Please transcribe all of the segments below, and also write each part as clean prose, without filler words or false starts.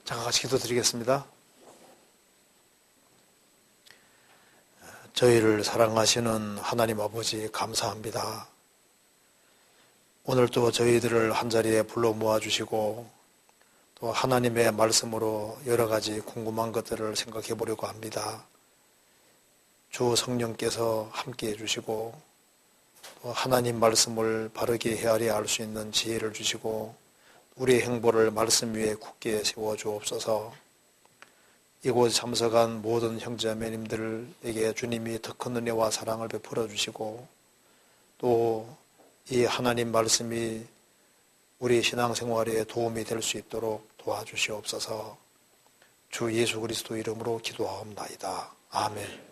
잠깐 같이 기도드리겠습니다. 저희를 사랑하시는 하나님 아버지 감사합니다. 오늘도 저희들을 한자리에 불러 모아주시고 또 하나님의 말씀으로 여러 가지 궁금한 것들을 생각해 보려고 합니다. 주 성령께서 함께해 주시고 또 하나님 말씀을 바르게 헤아려 알 수 있는 지혜를 주시고 우리의 행보를 말씀 위에 굳게 세워 주옵소서. 이곳 참석한 모든 형제자매님들에게 주님이 더 큰 은혜와 사랑을 베풀어 주시고 또 이 하나님 말씀이 우리 신앙생활에 도움이 될 수 있도록 도와주시옵소서. 주 예수 그리스도 이름으로 기도하옵나이다. 아멘.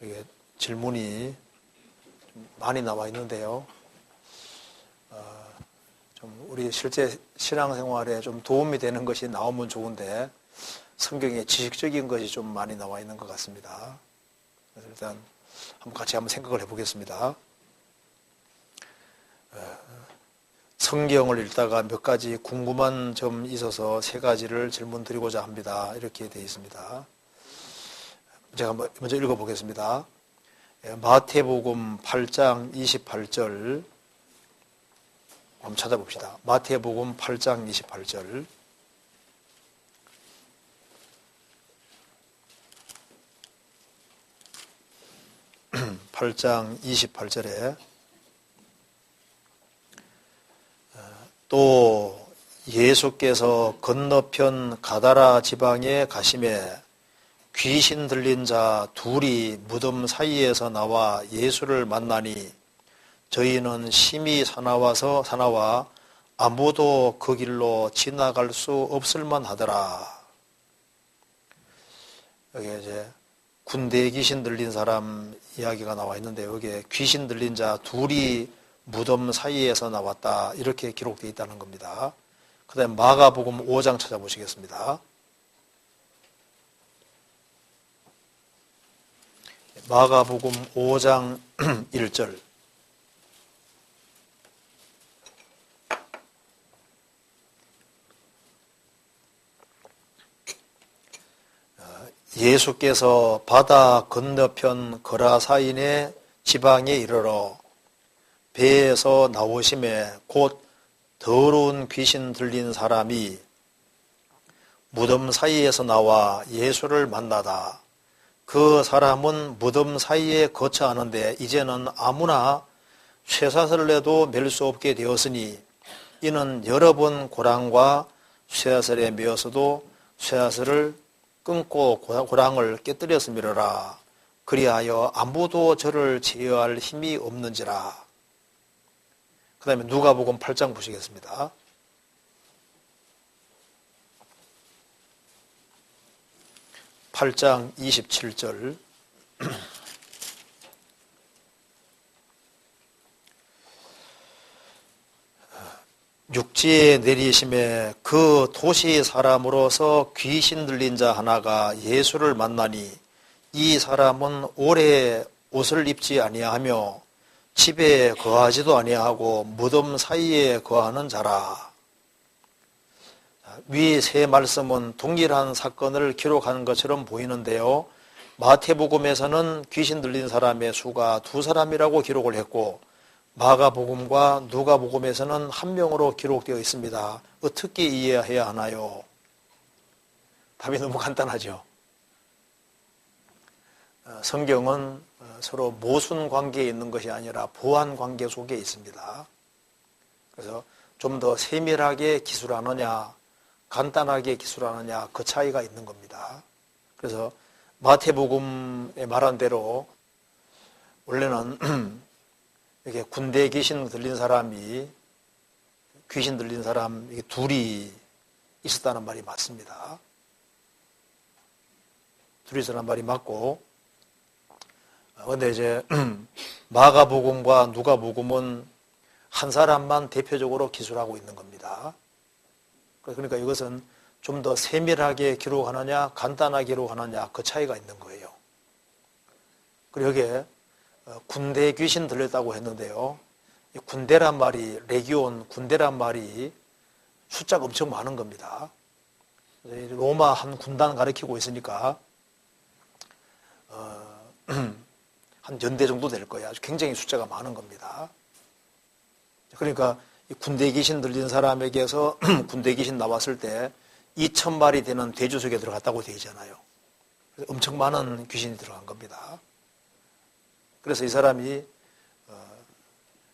이게 질문이 좀 많이 나와 있는데요. 좀 우리 실제 신앙생활에 좀 도움이 되는 것이 나오면 좋은데 성경에 지식적인 것이 좀 많이 나와 있는 것 같습니다. 그래서 일단 같이 한번 생각을 해보겠습니다. 성경을 읽다가 몇 가지 궁금한 점이 있어서 세 가지를 질문 드리고자 합니다. 이렇게 되어 있습니다. 제가 먼저 읽어보겠습니다. 마태복음 8장 28절 한번 찾아봅시다. 마태복음 8장 28절. (8장 28절에) 또 예수께서 건너편 가다라 지방에 가심에 귀신 들린 자 둘이 무덤 사이에서 나와 예수를 만나니 저희는 심히 사나와 아무도 그 길로 지나갈 수 없을 만하더라. 여기 이제 군대에 귀신 들린 사람 이야기가 나와 있는데 여기에 귀신 들린 자 둘이 무덤 사이에서 나왔다 이렇게 기록되어 있다는 겁니다. 그 다음에 마가복음 5장 찾아보시겠습니다. 마가복음 5장 1절. 예수께서 바다 건너편 거라사인의 지방에 이르러 배에서 나오심에 곧 더러운 귀신 들린 사람이 무덤 사이에서 나와 예수를 만나다. 그 사람은 무덤 사이에 거처하는데 이제는 아무나 쇠사슬을 내도 맬 수 없게 되었으니 이는 여러 번 고랑과 쇠사슬에 매어서도 쇠사슬을 끊고 고랑을 깨뜨렸음이로라. 그리하여 아무도 저를 제어할 힘이 없는지라. 그 다음에 누가복음 8장 보시겠습니다. (8장 27절) 육지에 내리심에 그 도시 사람으로서 귀신 들린 자 하나가 예수를 만나니 이 사람은 오래 옷을 입지 아니하며 집에 거하지도 아니하고 무덤 사이에 거하는 자라. 위 세 말씀은 동일한 사건을 기록하는 것처럼 보이는데요. 마태복음에서는 귀신 들린 사람의 수가 2사람이라고 기록을 했고 마가복음과 누가복음에서는 1명으로 기록되어 있습니다. 어떻게 이해해야 하나요? 답이 너무 간단하죠. 성경은 서로 모순 관계에 있는 것이 아니라 보완 관계 속에 있습니다. 그래서 좀 더 세밀하게 기술하느냐 간단하게 기술하느냐 그 차이가 있는 겁니다. 그래서 마태복음에 말한 대로 원래는 이렇게 군대에 귀신 들린 사람 둘이 있었다는 말이 맞습니다. 둘이 있었다는 말이 맞고, 그런데 이제 마가복음과 누가복음은 한 사람만 대표적으로 기술하고 있는 겁니다. 그러니까 이것은 좀 더 세밀하게 기록하느냐 간단하게 기록하느냐 그 차이가 있는 거예요. 그리고 여기에 군대에 귀신 들렸다고 했는데요. 군대란 말이, 레기온, 군대란 말이 숫자가 엄청 많은 겁니다. 로마 한 군단 가리키고 있으니까 한 연대 정도 될 거예요. 아주 굉장히 숫자가 많은 겁니다. 그러니까 군대 귀신 들린 사람에게서 군대 귀신 나왔을 때 2,000마리 되는 대주 속에 들어갔다고 되어 있잖아요. 엄청 많은 귀신이 들어간 겁니다. 그래서 이 사람이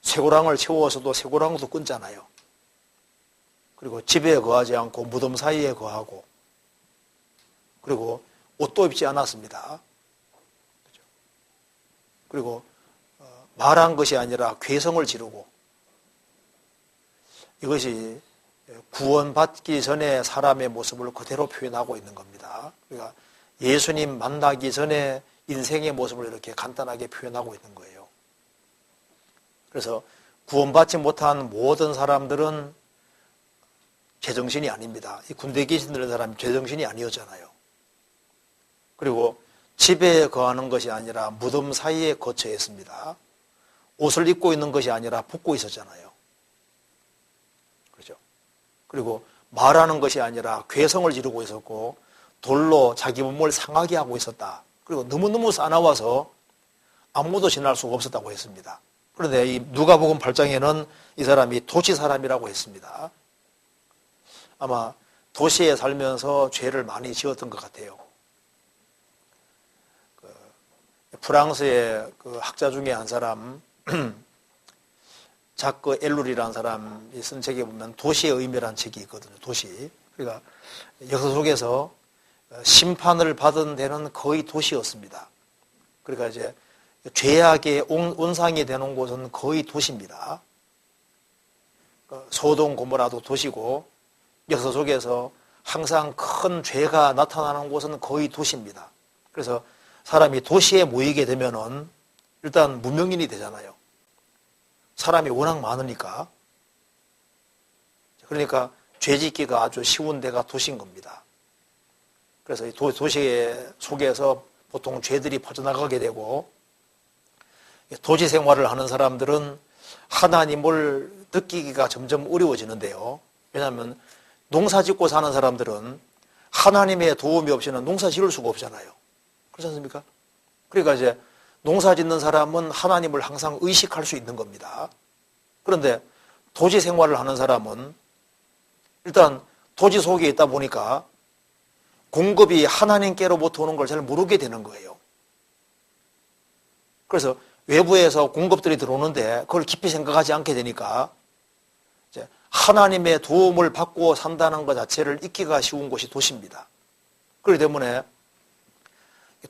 쇠고랑을 채워서도 쇠고랑도 끊잖아요. 그리고 집에 거하지 않고 무덤 사이에 거하고, 그리고 옷도 입지 않았습니다. 그리고 말한 것이 아니라 괴성을 지르고, 이것이 구원받기 전에 사람의 모습을 그대로 표현하고 있는 겁니다. 그러니까 예수님 만나기 전에 인생의 모습을 이렇게 간단하게 표현하고 있는 거예요. 그래서 구원받지 못한 모든 사람들은 제정신이 아닙니다. 이 군대 귀신 들은 사람이 제정신이 아니었잖아요. 그리고 집에 거하는 것이 아니라 무덤 사이에 거처 있습니다. 옷을 입고 있는 것이 아니라 벗고 있었잖아요. 그렇죠? 그리고 말하는 것이 아니라 괴성을 지르고 있었고, 돌로 자기 몸을 상하게 하고 있었다. 그리고 너무너무 싸나워서 아무도 지날 수가 없었다고 했습니다. 그런데 이 누가복음 8장에는 이 사람이 도시 사람이라고 했습니다. 아마 도시에 살면서 죄를 많이 지었던 것 같아요. 프랑스의 그 학자 중에 한 사람, 자크 엘룰이라는 사람이 쓴 책에 보면 도시의 의미라는 책이 있거든요. 도시. 그러니까 역사 속에서 심판을 받은 데는 거의 도시였습니다. 그러니까 이제 죄악의 온상이 되는 곳은 거의 도시입니다. 소돔 고모라도 도시고, 역사 속에서 항상 큰 죄가 나타나는 곳은 거의 도시입니다. 그래서 사람이 도시에 모이게 되면은 일단 무명인이 되잖아요. 사람이 워낙 많으니까. 그러니까 죄 짓기가 아주 쉬운 데가 도시인 겁니다. 그래서 이 도시 속에서 보통 죄들이 퍼져나가게 되고, 도시 생활을 하는 사람들은 하나님을 느끼기가 점점 어려워지는데요. 왜냐하면 농사 짓고 사는 사람들은 하나님의 도움이 없이는 농사 지을 수가 없잖아요. 그렇지 않습니까? 그러니까 이제 농사 짓는 사람은 하나님을 항상 의식할 수 있는 겁니다. 그런데 도시 생활을 하는 사람은 일단 도시 속에 있다 보니까 공급이 하나님께로부터 오는 걸 잘 모르게 되는 거예요. 그래서 외부에서 공급들이 들어오는데 그걸 깊이 생각하지 않게 되니까 이제 하나님의 도움을 받고 산다는 것 자체를 잊기가 쉬운 곳이 도시입니다. 그렇기 때문에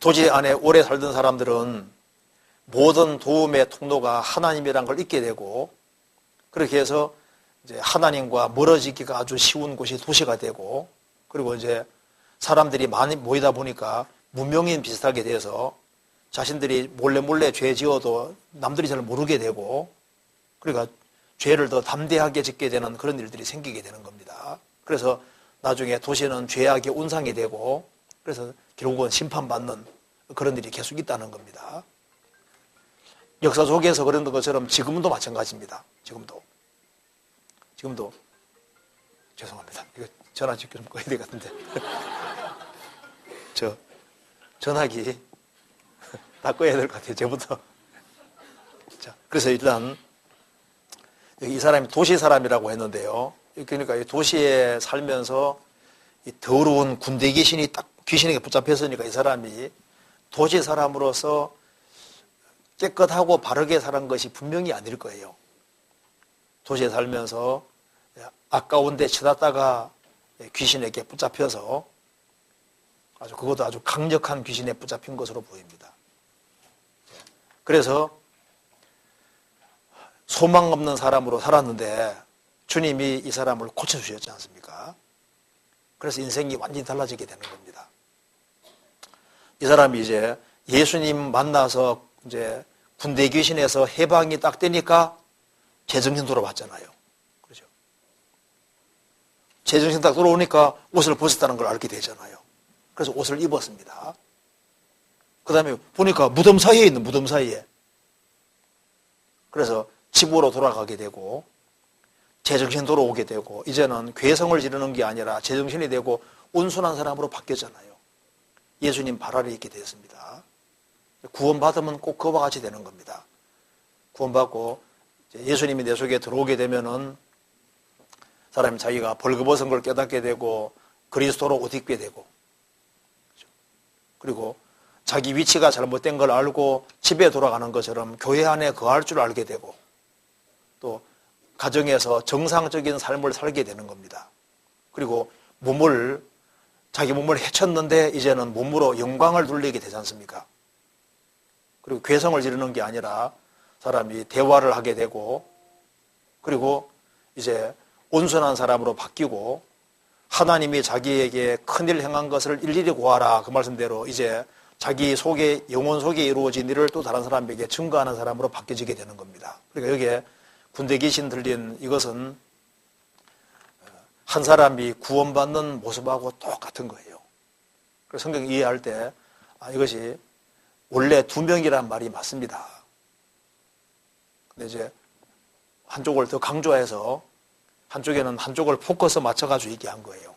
도시 안에 오래 살던 사람들은 모든 도움의 통로가 하나님이라는 걸 잊게 되고, 그렇게 해서 이제 하나님과 멀어지기가 아주 쉬운 곳이 도시가 되고, 그리고 이제 사람들이 많이 모이다 보니까 무명인 비슷하게 돼서 자신들이 몰래 죄 지어도 남들이 잘 모르게 되고, 그러니까 죄를 더 담대하게 짓게 되는 그런 일들이 생기게 되는 겁니다. 그래서 나중에 도시는 죄악의 온상이 되고, 그래서 결국은 심판받는 그런 일이 계속 있다는 겁니다. 역사 속에서 그런 것처럼 지금도 마찬가지입니다. 지금도 죄송합니다. 이거 전화 좀 꺼야 될 것 같은데. 전화기 다 꺼야 될 것 같아요. 저부터. 자, 그래서 일단 이 사람이 도시 사람이라고 했는데요. 그러니까 이 도시에 살면서 이 더러운 군대 귀신이 딱 귀신에게 붙잡혔으니까 이 사람이 도시 사람으로서 깨끗하고 바르게 사는 것이 분명히 아닐 거예요. 도시에 살면서 아까운 데 쳐놨다가 귀신에게 붙잡혀서 그것도 아주 강력한 귀신에 붙잡힌 것으로 보입니다. 그래서 소망 없는 사람으로 살았는데 주님이 이 사람을 고쳐주셨지 않습니까? 그래서 인생이 완전히 달라지게 되는 겁니다. 이 사람이 이제 예수님 만나서 이제 군대 귀신에서 해방이 딱 되니까 제정신 돌아왔잖아요. 그렇죠? 제정신 딱 돌아오니까 옷을 벗었다는 걸 알게 되잖아요. 그래서 옷을 입었습니다. 그 다음에 보니까 무덤 사이에 있는 무덤 사이에. 그래서 집으로 돌아가게 되고 제정신 돌아오게 되고 이제는 괴성을 지르는 게 아니라 제정신이 되고 온순한 사람으로 바뀌었잖아요. 예수님 발 아래 있게 되었습니다. 구원받으면 꼭 그와 같이 되는 겁니다. 구원받고 예수님이 내 속에 들어오게 되면은 사람이 자기가 벌거벗은 걸 깨닫게 되고 그리스도로 옷 입게 되고 그리고 자기 위치가 잘못된 걸 알고 집에 돌아가는 것처럼 교회 안에 거할 줄 알게 되고 또 가정에서 정상적인 삶을 살게 되는 겁니다. 그리고 자기 몸을 해쳤는데 이제는 몸으로 영광을 돌리게 되지 않습니까? 그리고 괴성을 지르는 게 아니라 사람이 대화를 하게 되고 그리고 이제 온순한 사람으로 바뀌고 하나님이 자기에게 큰일 행한 것을 일일이 고하라 그 말씀대로 이제 자기 속에 영혼 속에 이루어진 일을 또 다른 사람에게 증거하는 사람으로 바뀌어지게 되는 겁니다. 그러니까 여기에 군대 귀신 들린 이것은 한 사람이 구원받는 모습하고 똑같은 거예요. 그래서 성경 이해할 때 이것이 원래 2명이란 말이 맞습니다. 근데 이제 한쪽을 더 강조해서 한쪽에는 한쪽을 포커스 맞춰가지고 얘기한 거예요.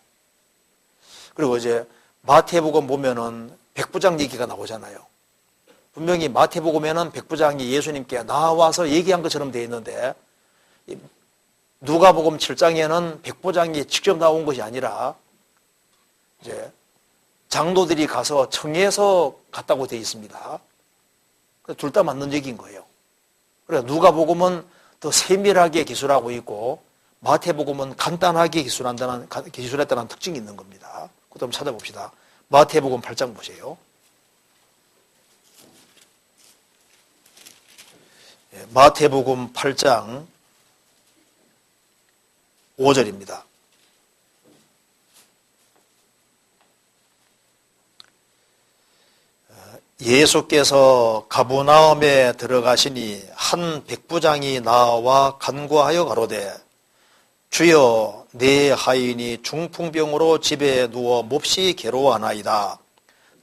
그리고 이제 마태복음 보면은 백부장 얘기가 나오잖아요. 분명히 마태복음에는 백부장이 예수님께 나와서 얘기한 것처럼 되어 있는데 누가복음 7장에는 백부장이 직접 나온 것이 아니라 이제 장로들이 가서 청해서 갔다고 되어 있습니다. 둘 다 맞는 얘기인 거예요. 그래서 누가복음은 더 세밀하게 기술하고 있고 마태복음은 간단하게 기술했다는 특징이 있는 겁니다. 그것도 한번 찾아봅시다. 마태복음 8장 보세요. 마태복음 8장 5절입니다. 예수께서 가버나움에 들어가시니 한 백부장이 나와 간구하여 가로되 주여 내 하인이 중풍병으로 집에 누워 몹시 괴로워하나이다.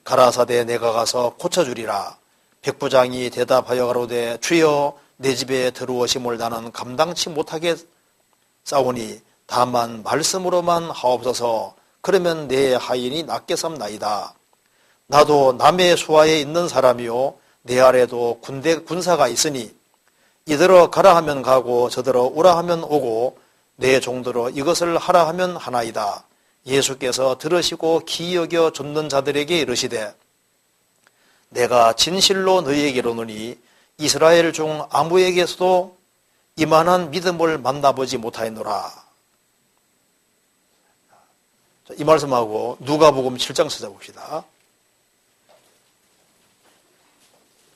가라사대 내가 가서 고쳐주리라. 백부장이 대답하여 가로되 주여 내 집에 들어오심을 나는 감당치 못하게 싸우니 다만 말씀으로만 하옵소서. 그러면 내 하인이 낫게 삼나이다. 나도 남의 수하에 있는 사람이요 내 아래도 군사가 있으니 이더러 가라 하면 가고 저더러 오라 하면 오고 내 종들어 이것을 하라 하면 하나이다. 예수께서 들으시고 기여겨 좇는 자들에게 이르시되 내가 진실로 너희에게 이르노니 이스라엘 중 아무에게서도 이만한 믿음을 만나보지 못하였노라. 이 말씀하고 누가복음 7장 찾아봅시다.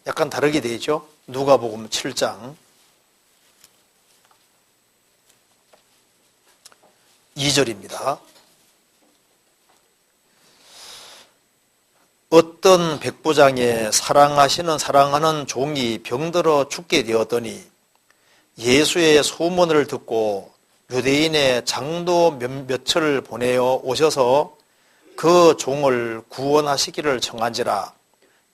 약간 다르게 되어 있죠. 누가복음 7장 2절입니다. 어떤 백부장의 사랑하는 종이 병들어 죽게 되었더니 예수의 소문을 듣고 유대인의 장로 몇을 보내어 오셔서 그 종을 구원하시기를 청한지라.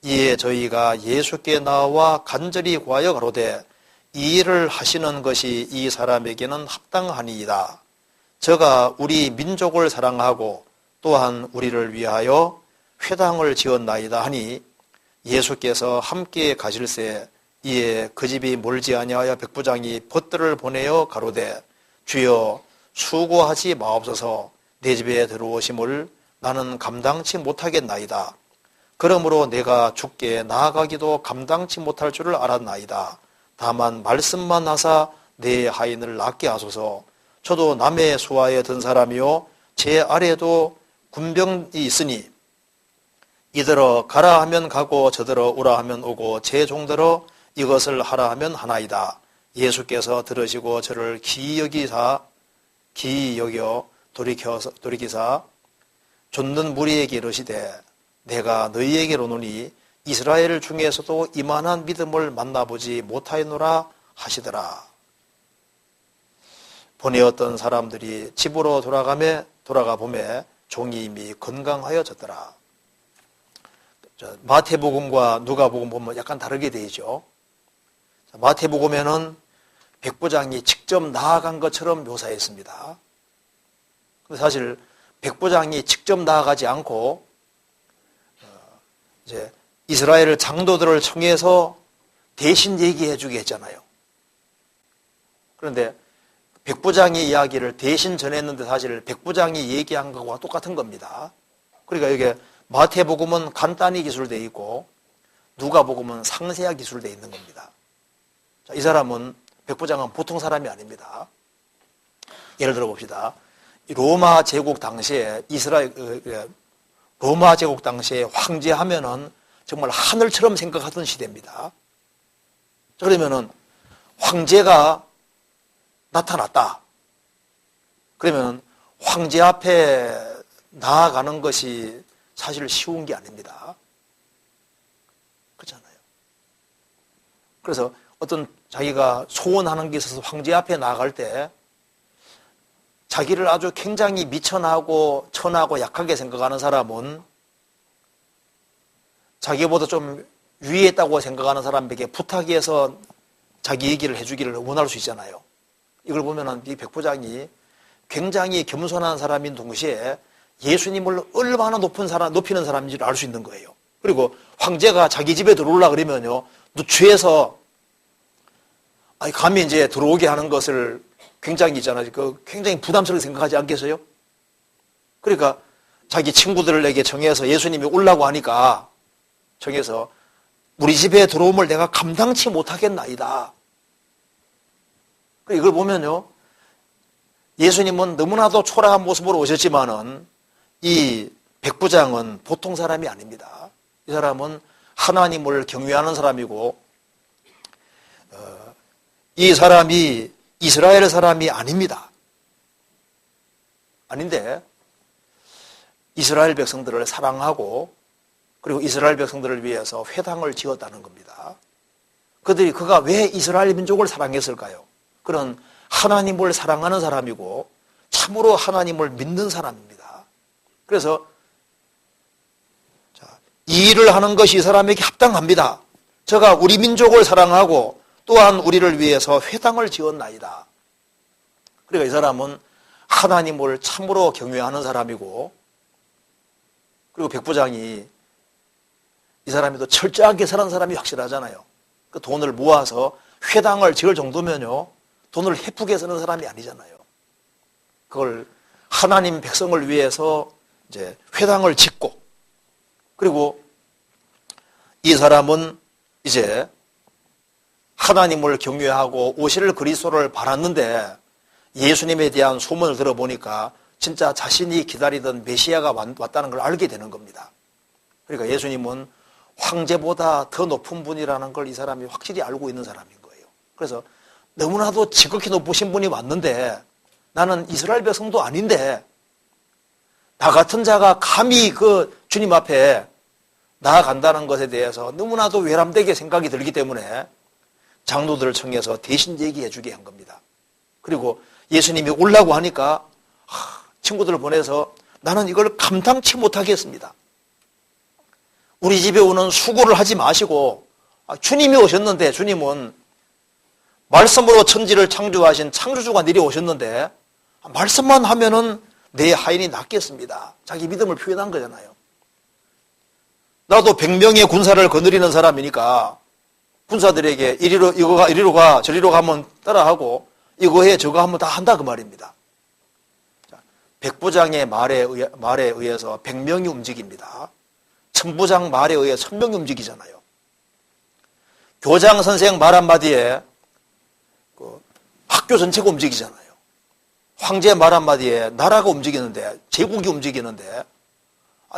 이에 저희가 예수께 나와 간절히 구하여 가로되 이 일을 하시는 것이 이 사람에게는 합당하니이다. 저가 우리 민족을 사랑하고 또한 우리를 위하여 회당을 지었나이다 하니 예수께서 함께 가실새 이에 그 집이 멀지 아니하여 백부장이 벗들을 보내어 가로되 주여 수고하지 마옵소서. 내 집에 들어오심을 나는 감당치 못하겠나이다. 그러므로 내가 주께 나아가기도 감당치 못할 줄을 알았나이다. 다만 말씀만 하사 내 하인을 낫게 하소서. 저도 남의 수하에 든 사람이요 제 아래도 군병이 있으니 이더러 가라 하면 가고 저더러 오라 하면 오고 제 종더러 이것을 하라 하면 하나이다. 예수께서 들으시고 저를 기이 여겨 돌이키사 좇는 무리에게 이르시되 내가 너희에게로 오노니 이스라엘 중에서도 이만한 믿음을 만나보지 못하였노라 하시더라. 보내었던 사람들이 집으로 돌아가 보매 종이 이미 건강하여졌더라. 마태복음과 누가복음 보면 약간 다르게 되죠. 마태복음에는 백부장이 직접 나아간 것처럼 묘사했습니다. 근데 사실 백부장이 직접 나아가지 않고 이제 이스라엘 장로들을 청해서 대신 얘기해 주게 했잖아요. 그런데 백부장의 이야기를 대신 전했는데 사실 백부장이 얘기한 것과 똑같은 겁니다. 그러니까 이게 마태복음은 간단히 기술되어 있고 누가복음은 상세하게 기술되어 있는 겁니다. 자, 이 사람은 백부장은 보통 사람이 아닙니다. 예를 들어 봅시다. 로마 제국 당시에 로마 제국 당시에 황제하면은 정말 하늘처럼 생각하던 시대입니다. 그러면은 황제가 나타났다. 그러면 황제 앞에 나아가는 것이 사실 쉬운 게 아닙니다. 그렇잖아요. 그래서 어떤 자기가 소원하는 게 있어서 황제 앞에 나아갈 때 자기를 아주 굉장히 미천하고 천하고 약하게 생각하는 사람은 자기보다 좀 위에 있다고 생각하는 사람에게 부탁해서 자기 얘기를 해주기를 원할 수 있잖아요. 이걸 보면은 이 백부장이 굉장히 겸손한 사람인 동시에 예수님을 얼마나 높이는 사람인지를 알 수 있는 거예요. 그리고 황제가 자기 집에 들어오려고 그러면요, 누추해서 감히 이제 들어오게 하는 것을 굉장히 있잖아요. 굉장히 부담스럽게 생각하지 않겠어요? 그러니까 자기 친구들에게 정해서 예수님이 오려고 하니까 정해서 우리 집에 들어옴을 내가 감당치 못하겠나이다. 이걸 보면요, 예수님은 너무나도 초라한 모습으로 오셨지만은 이 백부장은 보통 사람이 아닙니다. 이 사람은 하나님을 경외하는 사람이고, 이 사람이 이스라엘 사람이 아닙니다. 아닌데 이스라엘 백성들을 사랑하고 그리고 이스라엘 백성들을 위해서 회당을 지었다는 겁니다. 그가 왜 이스라엘 민족을 사랑했을까요? 그는 하나님을 사랑하는 사람이고 참으로 하나님을 믿는 사람입니다. 그래서 이 일을 하는 것이 이 사람에게 합당합니다. 저가 우리 민족을 사랑하고 또한 우리를 위해서 회당을 지었나이다. 그러니까 이 사람은 하나님을 참으로 경외하는 사람이고, 그리고 백부장이 이 사람이 또 철저하게 사는 사람이 확실하잖아요. 그 돈을 모아서 회당을 지을 정도면요, 돈을 헤프게 쓰는 사람이 아니잖아요. 그걸 하나님 백성을 위해서 이제 회당을 짓고, 그리고 이 사람은 이제 하나님을 경외하고 오실 그리스도를 바랐는데 예수님에 대한 소문을 들어보니까 진짜 자신이 기다리던 메시아가 왔다는 걸 알게 되는 겁니다. 그러니까 예수님은 황제보다 더 높은 분이라는 걸 이 사람이 확실히 알고 있는 사람인 거예요. 그래서 너무나도 지극히 높으신 분이 왔는데 나는 이스라엘 백성도 아닌데 나 같은 자가 감히 그 주님 앞에 나아간다는 것에 대해서 너무나도 외람되게 생각이 들기 때문에 장로들을 청해서 대신 얘기해 주게 한 겁니다. 그리고 예수님이 오려고 하니까 친구들을 보내서 나는 이걸 감당치 못하겠습니다. 우리 집에 오는 수고를 하지 마시고 주님이 오셨는데, 주님은 말씀으로 천지를 창조하신 창조주가 내려오셨는데 말씀만 하면은 내 하인이 낫겠습니다. 자기 믿음을 표현한 거잖아요. 나도 100명의 군사를 거느리는 사람이니까 군사들에게 이리로 가 저리로 가면 따라하고 이거 해 저거 하면 다 한다 그 말입니다. 백부장의 말에 의해서 100명이 움직입니다. 천부장 말에 의해 1000명이 움직이잖아요. 교장 선생 말 한마디에 학교 전체가 움직이잖아요. 황제 말 한마디에 나라가 움직이는데, 제국이 움직이는데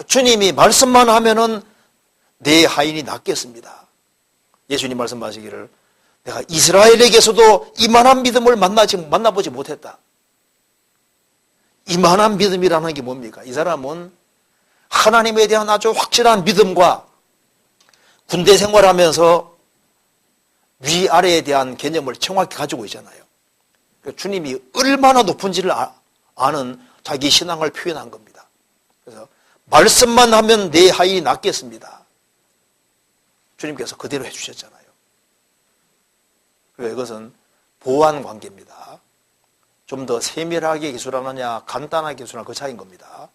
주님이 말씀만 하면은 내 하인이 낫겠습니다. 예수님 말씀하시기를 내가 이스라엘에게서도 이만한 믿음을 만나보지 못했다. 이만한 믿음이라는 게 뭡니까? 이 사람은 하나님에 대한 아주 확실한 믿음과 군대 생활하면서 위아래에 대한 개념을 정확히 가지고 있잖아요. 주님이 얼마나 높은지를 아는 자기 신앙을 표현한 겁니다. 그래서 말씀만 하면 내 하인이 낫겠습니다. 주님께서 그대로 해주셨잖아요. 그러니까 이것은 보완 관계입니다. 좀 더 세밀하게 기술하느냐 간단하게 기술하느냐 그 차이인 겁니다.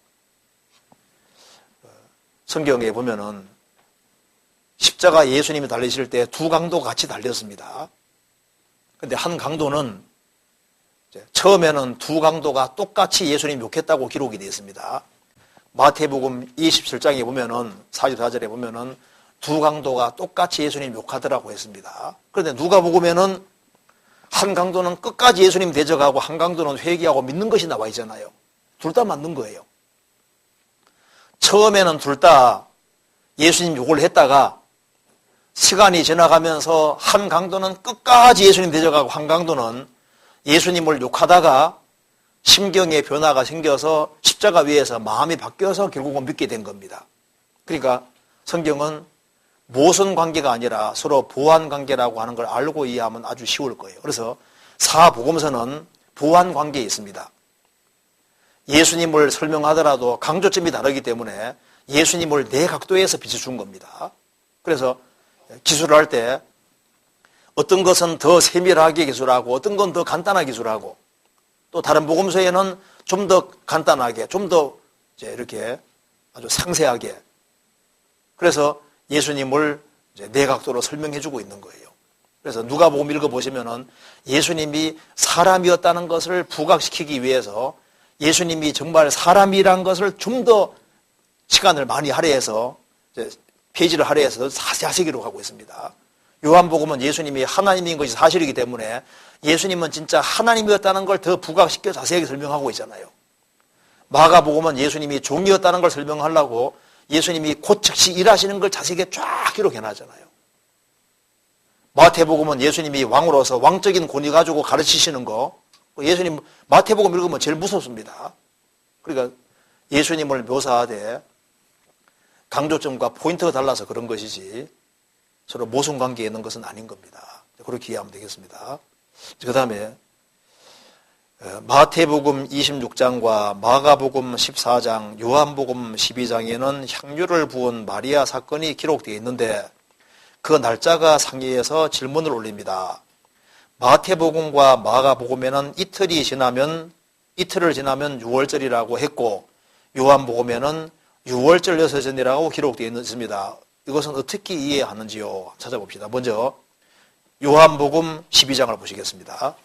성경에 보면은 십자가 예수님이 달리실 때 두 강도가 같이 달렸습니다. 근데 한 강도는 처음에는 두 강도가 똑같이 예수님 욕했다고 기록이 되어 있습니다. 마태복음 27장에 보면은 44절에 보면은 두 강도가 똑같이 예수님 욕하더라고 했습니다. 그런데 누가복음에는 한 강도는 끝까지 예수님 대적하고 한 강도는 회개하고 믿는 것이 나와 있잖아요. 둘 다 맞는 거예요. 처음에는 둘 다 예수님 욕을 했다가 시간이 지나가면서 한 강도는 끝까지 예수님 대적하고 한 강도는 예수님을 욕하다가 심경의 변화가 생겨서 십자가 위에서 마음이 바뀌어서 결국은 믿게 된 겁니다. 그러니까 성경은 모순 관계가 아니라 서로 보완 관계라고 하는 걸 알고 이해하면 아주 쉬울 거예요. 그래서 사복음서는 보완 관계에 있습니다. 예수님을 설명하더라도 강조점이 다르기 때문에 예수님을 네 각도에서 비춰준 겁니다. 그래서 기술을 할 때 어떤 것은 더 세밀하게 기술하고 어떤 건 더 간단하게 기술하고 또 다른 복음서에는 좀 더 간단하게 좀 더 이렇게 아주 상세하게 그래서 예수님을 이제 네 각도로 설명해 주고 있는 거예요. 그래서 누가복음 읽어보시면은 예수님이 사람이었다는 것을 부각시키기 위해서 예수님이 정말 사람이란 것을 좀 더 시간을 많이 할애해서 페이지를 할애해서 자세히 기록하고 있습니다. 요한복음은 예수님이 하나님인 것이 사실이기 때문에 예수님은 진짜 하나님이었다는 걸 더 부각시켜 자세하게 설명하고 있잖아요. 마가복음은 예수님이 종이었다는 걸 설명하려고 예수님이 곧 즉시 일하시는 걸 자세하게 쫙 기록해놨잖아요. 마태복음은 예수님이 왕으로서 왕적인 권위 가지고 가르치시는 거 예수님 마태복음 읽으면 제일 무섭습니다. 그러니까 예수님을 묘사하되 강조점과 포인트가 달라서 그런 것이지 서로 모순관계에 있는 것은 아닌 겁니다. 그렇게 이해하면 되겠습니다. 그 다음에 마태복음 26장과 마가복음 14장, 요한복음 12장에는 향유를 부은 마리아 사건이 기록되어 있는데 그 날짜가 상이해서 질문을 올립니다. 마태복음과 마가복음에는 이틀을 지나면 6월절이라고 했고 요한복음에는 6월절 여섯전이라고 기록되어 있습니다. 이것은 어떻게 이해하는지요? 찾아봅시다. 먼저 요한복음 12장을 보시겠습니다.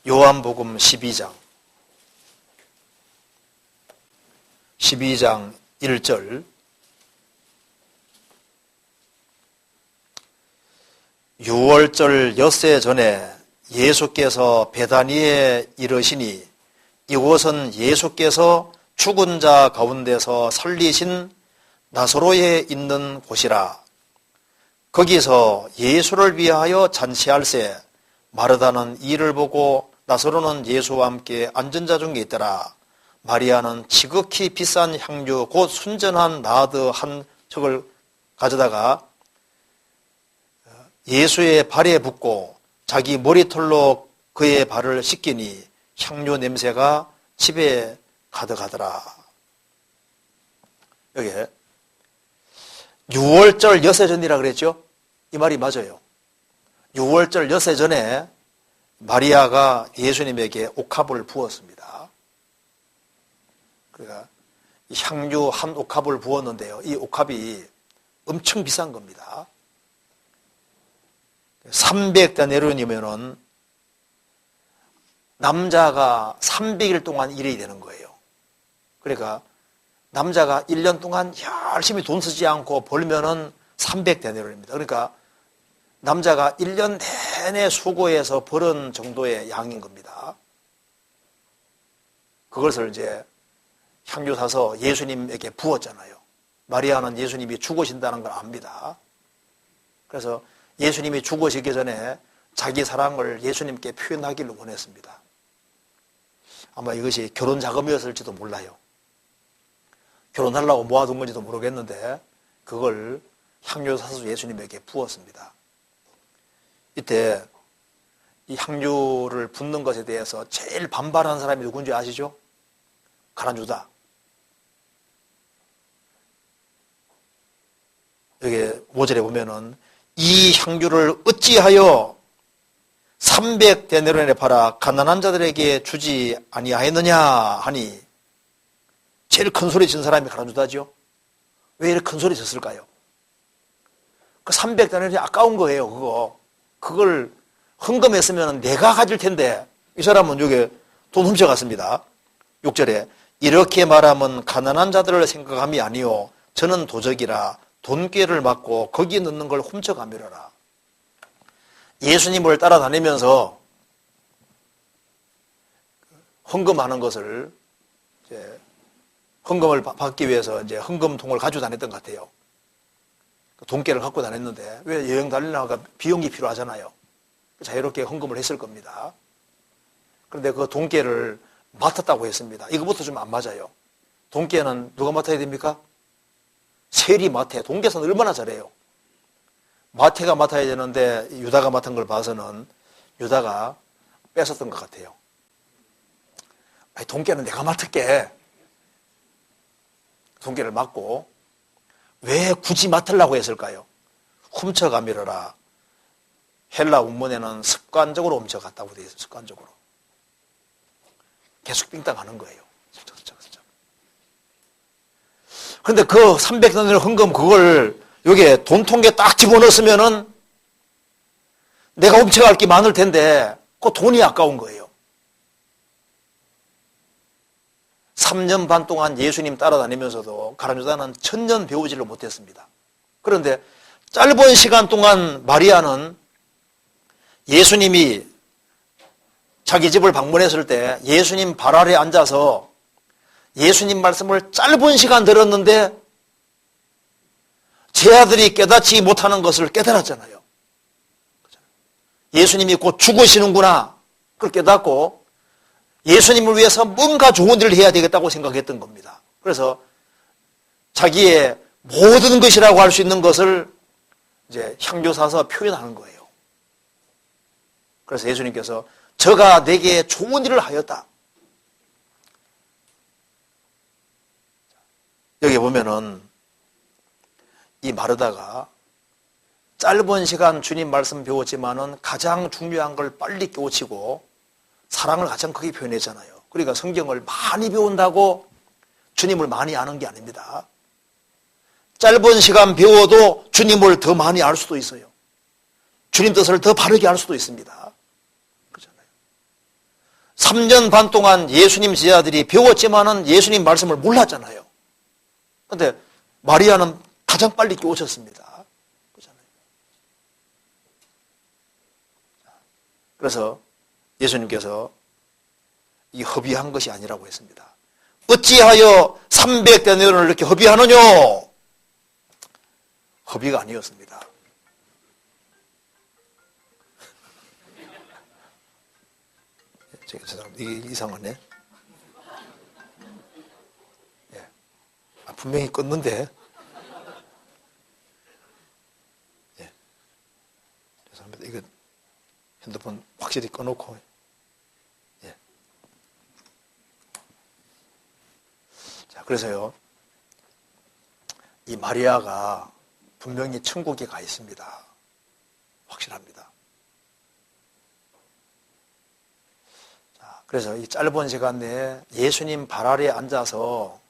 요한복음 12장 1절 유월절 엿새 전에 예수께서 베다니에 이르시니 이곳은 예수께서 죽은 자 가운데서 살리신 나사로에 있는 곳이라. 거기서 예수를 위하여 잔치할새 마르다는 이를 보고 나사로는 예수와 함께 앉은 자 중에 있더라. 마리아는 지극히 비싼 향유 곧 순전한 나드 한 척을 가져다가 예수의 발에 붓고 자기 머리털로 그의 발을 씻기니 향유 냄새가 집에 가득하더라. 여기 6월절 엿새 전이라 그랬죠? 이 말이 맞아요. 6월절 엿새 전에 마리아가 예수님에게 옥합을 부었습니다. 그러니까 향유 한 옥합을 부었는데요. 이 옥합이 엄청 비싼 겁니다. 300데나리온이면은 남자가 300일 동안 일이 되는 거예요. 그러니까 남자가 1년 동안 열심히 돈 쓰지 않고 벌면은 300데나리온입니다. 그러니까 남자가 1년 내내 수고해서 벌은 정도의 양인 겁니다. 그것을 이제 향유 사서 예수님에게 부었잖아요. 마리아는 예수님이 죽으신다는 걸 압니다. 그래서 예수님이 죽으시기 전에 자기 사랑을 예수님께 표현하기를 원했습니다. 아마 이것이 결혼 자금이었을지도 몰라요. 결혼하려고 모아둔 건지도 모르겠는데 그걸 향유 사서 예수님에게 부었습니다. 이때 이 향유를 붓는 것에 대해서 제일 반발하는 사람이 누군지 아시죠? 가룟 유다. 여기 5절에 보면은 이 향유를 어찌하여 300데나리온에 팔아 가난한 자들에게 주지 아니하였느냐 하니, 제일 큰 소리 친 사람이 가룟유다죠. 왜 이렇게 큰 소리 쳤을까요? 그 300데나리온이 아까운 거예요. 그걸 헌금했으면 내가 가질 텐데, 이 사람은 여기 돈 훔쳐갔습니다. 6절에 이렇게 말하면 가난한 자들을 생각함이 아니요 저는 도적이라 돈꾀를 맞고 거기 넣는 걸 훔쳐가미러라. 예수님을 따라다니면서 헌금하는 것을 이제 헌금을 받기 위해서 이제 헌금통을 가지고 다녔던 것 같아요. 돈깨를 갖고 다녔는데, 왜 여행 다니려고 비용이 필요하잖아요. 자유롭게 헌금을 했을 겁니다. 그런데 그 돈깨를 맡았다고 했습니다. 이거부터 좀 안 맞아요. 돈깨는 누가 맡아야 됩니까? 세리 마태. 돈깨는 얼마나 잘해요. 마태가 맡아야 되는데 유다가 맡은 걸 봐서는 유다가 뺏었던 것 같아요. 아니, 돈깨는 내가 맡을게. 돈깨를 맡고 왜 굳이 맡으려고 했을까요? 훔쳐가미러라. 헬라 원문에는 습관적으로 훔쳐갔다고 되어 있어요. 습관적으로. 계속 빙땅하는 거예요. 그런데 그 300데나리온 헌금 그걸 여기에 돈통에 딱 집어넣었으면은 내가 훔쳐갈 게 많을 텐데 그 돈이 아까운 거예요. 3년 반 동안 예수님 따라다니면서도 가룟유다는 천년 배우지를 못했습니다. 그런데 짧은 시간 동안 마리아는 예수님이 자기 집을 방문했을 때 예수님 발 아래 앉아서 예수님 말씀을 짧은 시간 들었는데 제 아들이 깨닫지 못하는 것을 깨달았잖아요. 예수님이 곧 죽으시는구나. 그걸 깨닫고 예수님을 위해서 뭔가 좋은 일을 해야 되겠다고 생각했던 겁니다. 그래서 자기의 모든 것이라고 할 수 있는 것을 이제 향유 사서 표현하는 거예요. 그래서 예수님께서 저가 내게 좋은 일을 하였다. 여기 보면은 이 마르다가 짧은 시간 주님 말씀 배웠지만은 가장 중요한 걸 빨리 깨우치고 사랑을 가장 크게 표현했잖아요. 그러니까 성경을 많이 배운다고 주님을 많이 아는 게 아닙니다. 짧은 시간 배워도 주님을 더 많이 알 수도 있어요. 주님 뜻을 더 바르게 알 수도 있습니다. 그렇잖아요. 3년 반 동안 예수님 제자들이 배웠지만은 예수님 말씀을 몰랐잖아요. 그런데 마리아는 가장 빨리 깨우쳤습니다. 그렇잖아요. 그래서 예수님께서 이 허비한 것이 아니라고 했습니다. 어찌하여 300데나리온을 이렇게 허비하느냐? 허비가 아니었습니다. 이게 이상하네. 예. 분명히 껐는데. 예. 죄송합니다. 이거 핸드폰 확실히 꺼놓고. 예. 자, 그래서요. 이 마리아가 분명히 천국에 가 있습니다. 확실합니다. 자, 그래서 이 짧은 시간 내에 예수님 발 아래에 앉아서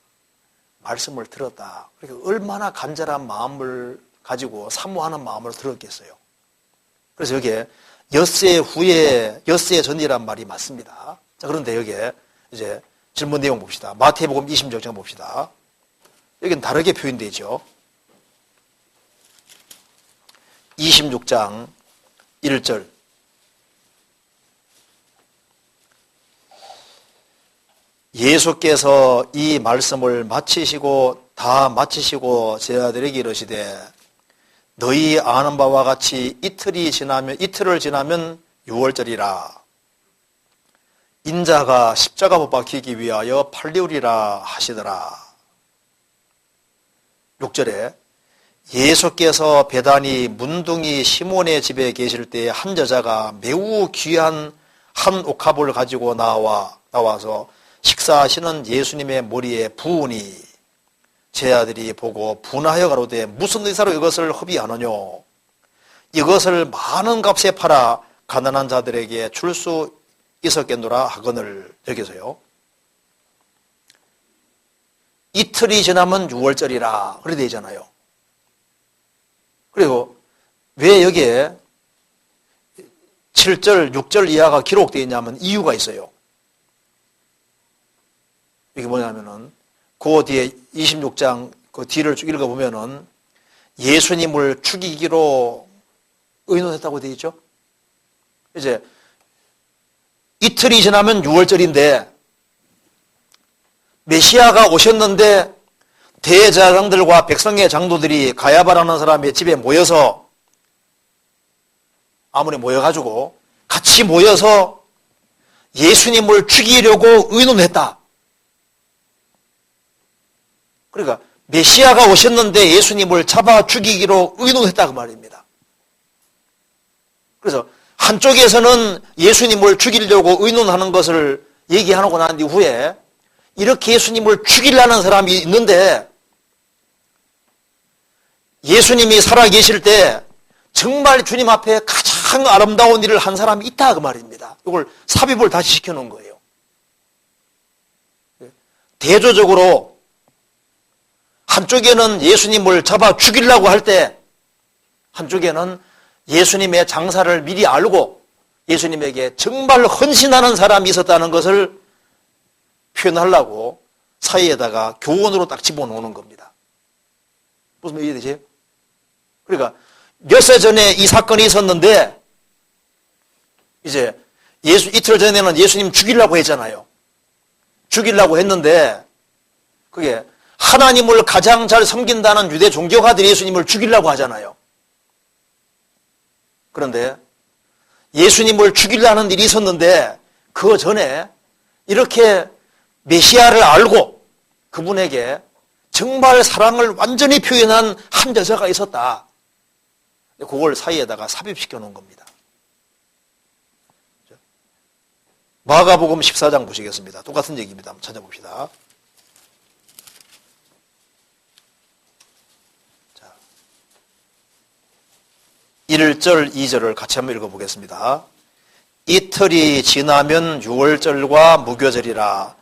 말씀을 들었다. 그러니까 얼마나 간절한 마음을 가지고 사모하는 마음을 들었겠어요. 그래서 여기에 엿새 후에 엿새 전이란 말이 맞습니다. 자, 그런데 여기에 이제 질문 내용 봅시다. 마태복음 26장 봅시다. 여기는 다르게 표현되죠. 26장 1절. 예수께서 이 말씀을 다 마치시고 제자들에게 이르시되 너희 아는 바와 같이 이틀을 지나면 6월절이라 인자가 십자가 못 박히기 위하여 팔리우리라 하시더라. 6절에 예수께서 베다니 문둥이 시몬의 집에 계실 때 한 여자가 매우 귀한 한 옥합을 가지고 나와서 식사하시는 예수님의 머리에 부으니 제 아들이 보고 분하여 가로되 무슨 의사로 이것을 허비하느뇨? 이것을 많은 값에 팔아 가난한 자들에게 줄 수 있었겠노라 하거늘. 여기서요, 이틀이 지나면 6월절이라 그래 되잖아요. 그리고 왜 여기에 7절, 6절 이하가 기록되어 있냐면 이유가 있어요. 이게 뭐냐면은 그 뒤에 26장 그 뒤를 쭉 읽어보면은 예수님을 죽이기로 의논했다고 되어 있죠. 이제 이틀이 지나면 6월절인데 메시아가 오셨는데 대제사장들과 백성의 장로들이 가야바라는 사람의 집에 모여서 아무리 모여가지고 같이 모여서 예수님을 죽이려고 의논했다. 그러니까 메시아가 오셨는데 예수님을 잡아 죽이기로 의논했다 그 말입니다. 그래서 한쪽에서는 예수님을 죽이려고 의논하는 것을 얘기하고 난 이후에 이렇게 예수님을 죽이려는 사람이 있는데 예수님이 살아계실 때 정말 주님 앞에 가장 아름다운 일을 한 사람이 있다 그 말입니다. 이걸 삽입을 다시 시켜놓은 거예요. 대조적으로 한쪽에는 예수님을 잡아 죽이려고 할 때 한쪽에는 예수님의 장사를 미리 알고 예수님에게 정말 헌신하는 사람이 있었다는 것을 표현하려고 사이에다가 교훈으로 딱 집어넣는 겁니다. 무슨 말 이해되세요? 그러니까 몇해 전에 이 사건이 있었는데 이제 이틀 전에는 예수님 죽이려고 했잖아요. 죽이려고 했는데 그게 하나님을 가장 잘 섬긴다는 유대 종교가들이 예수님을 죽이려고 하잖아요. 그런데 예수님을 죽이려는 일이 있었는데 그 전에 이렇게 메시아를 알고 그분에게 정말 사랑을 완전히 표현한 한 여자가 있었다. 그걸 사이에다가 삽입시켜 놓은 겁니다. 마가복음 14장 보시겠습니다. 똑같은 얘기입니다. 한번 찾아봅시다. 1절, 2절을 같이 한번 읽어보겠습니다. 이틀이 지나면 6월절과 무교절이라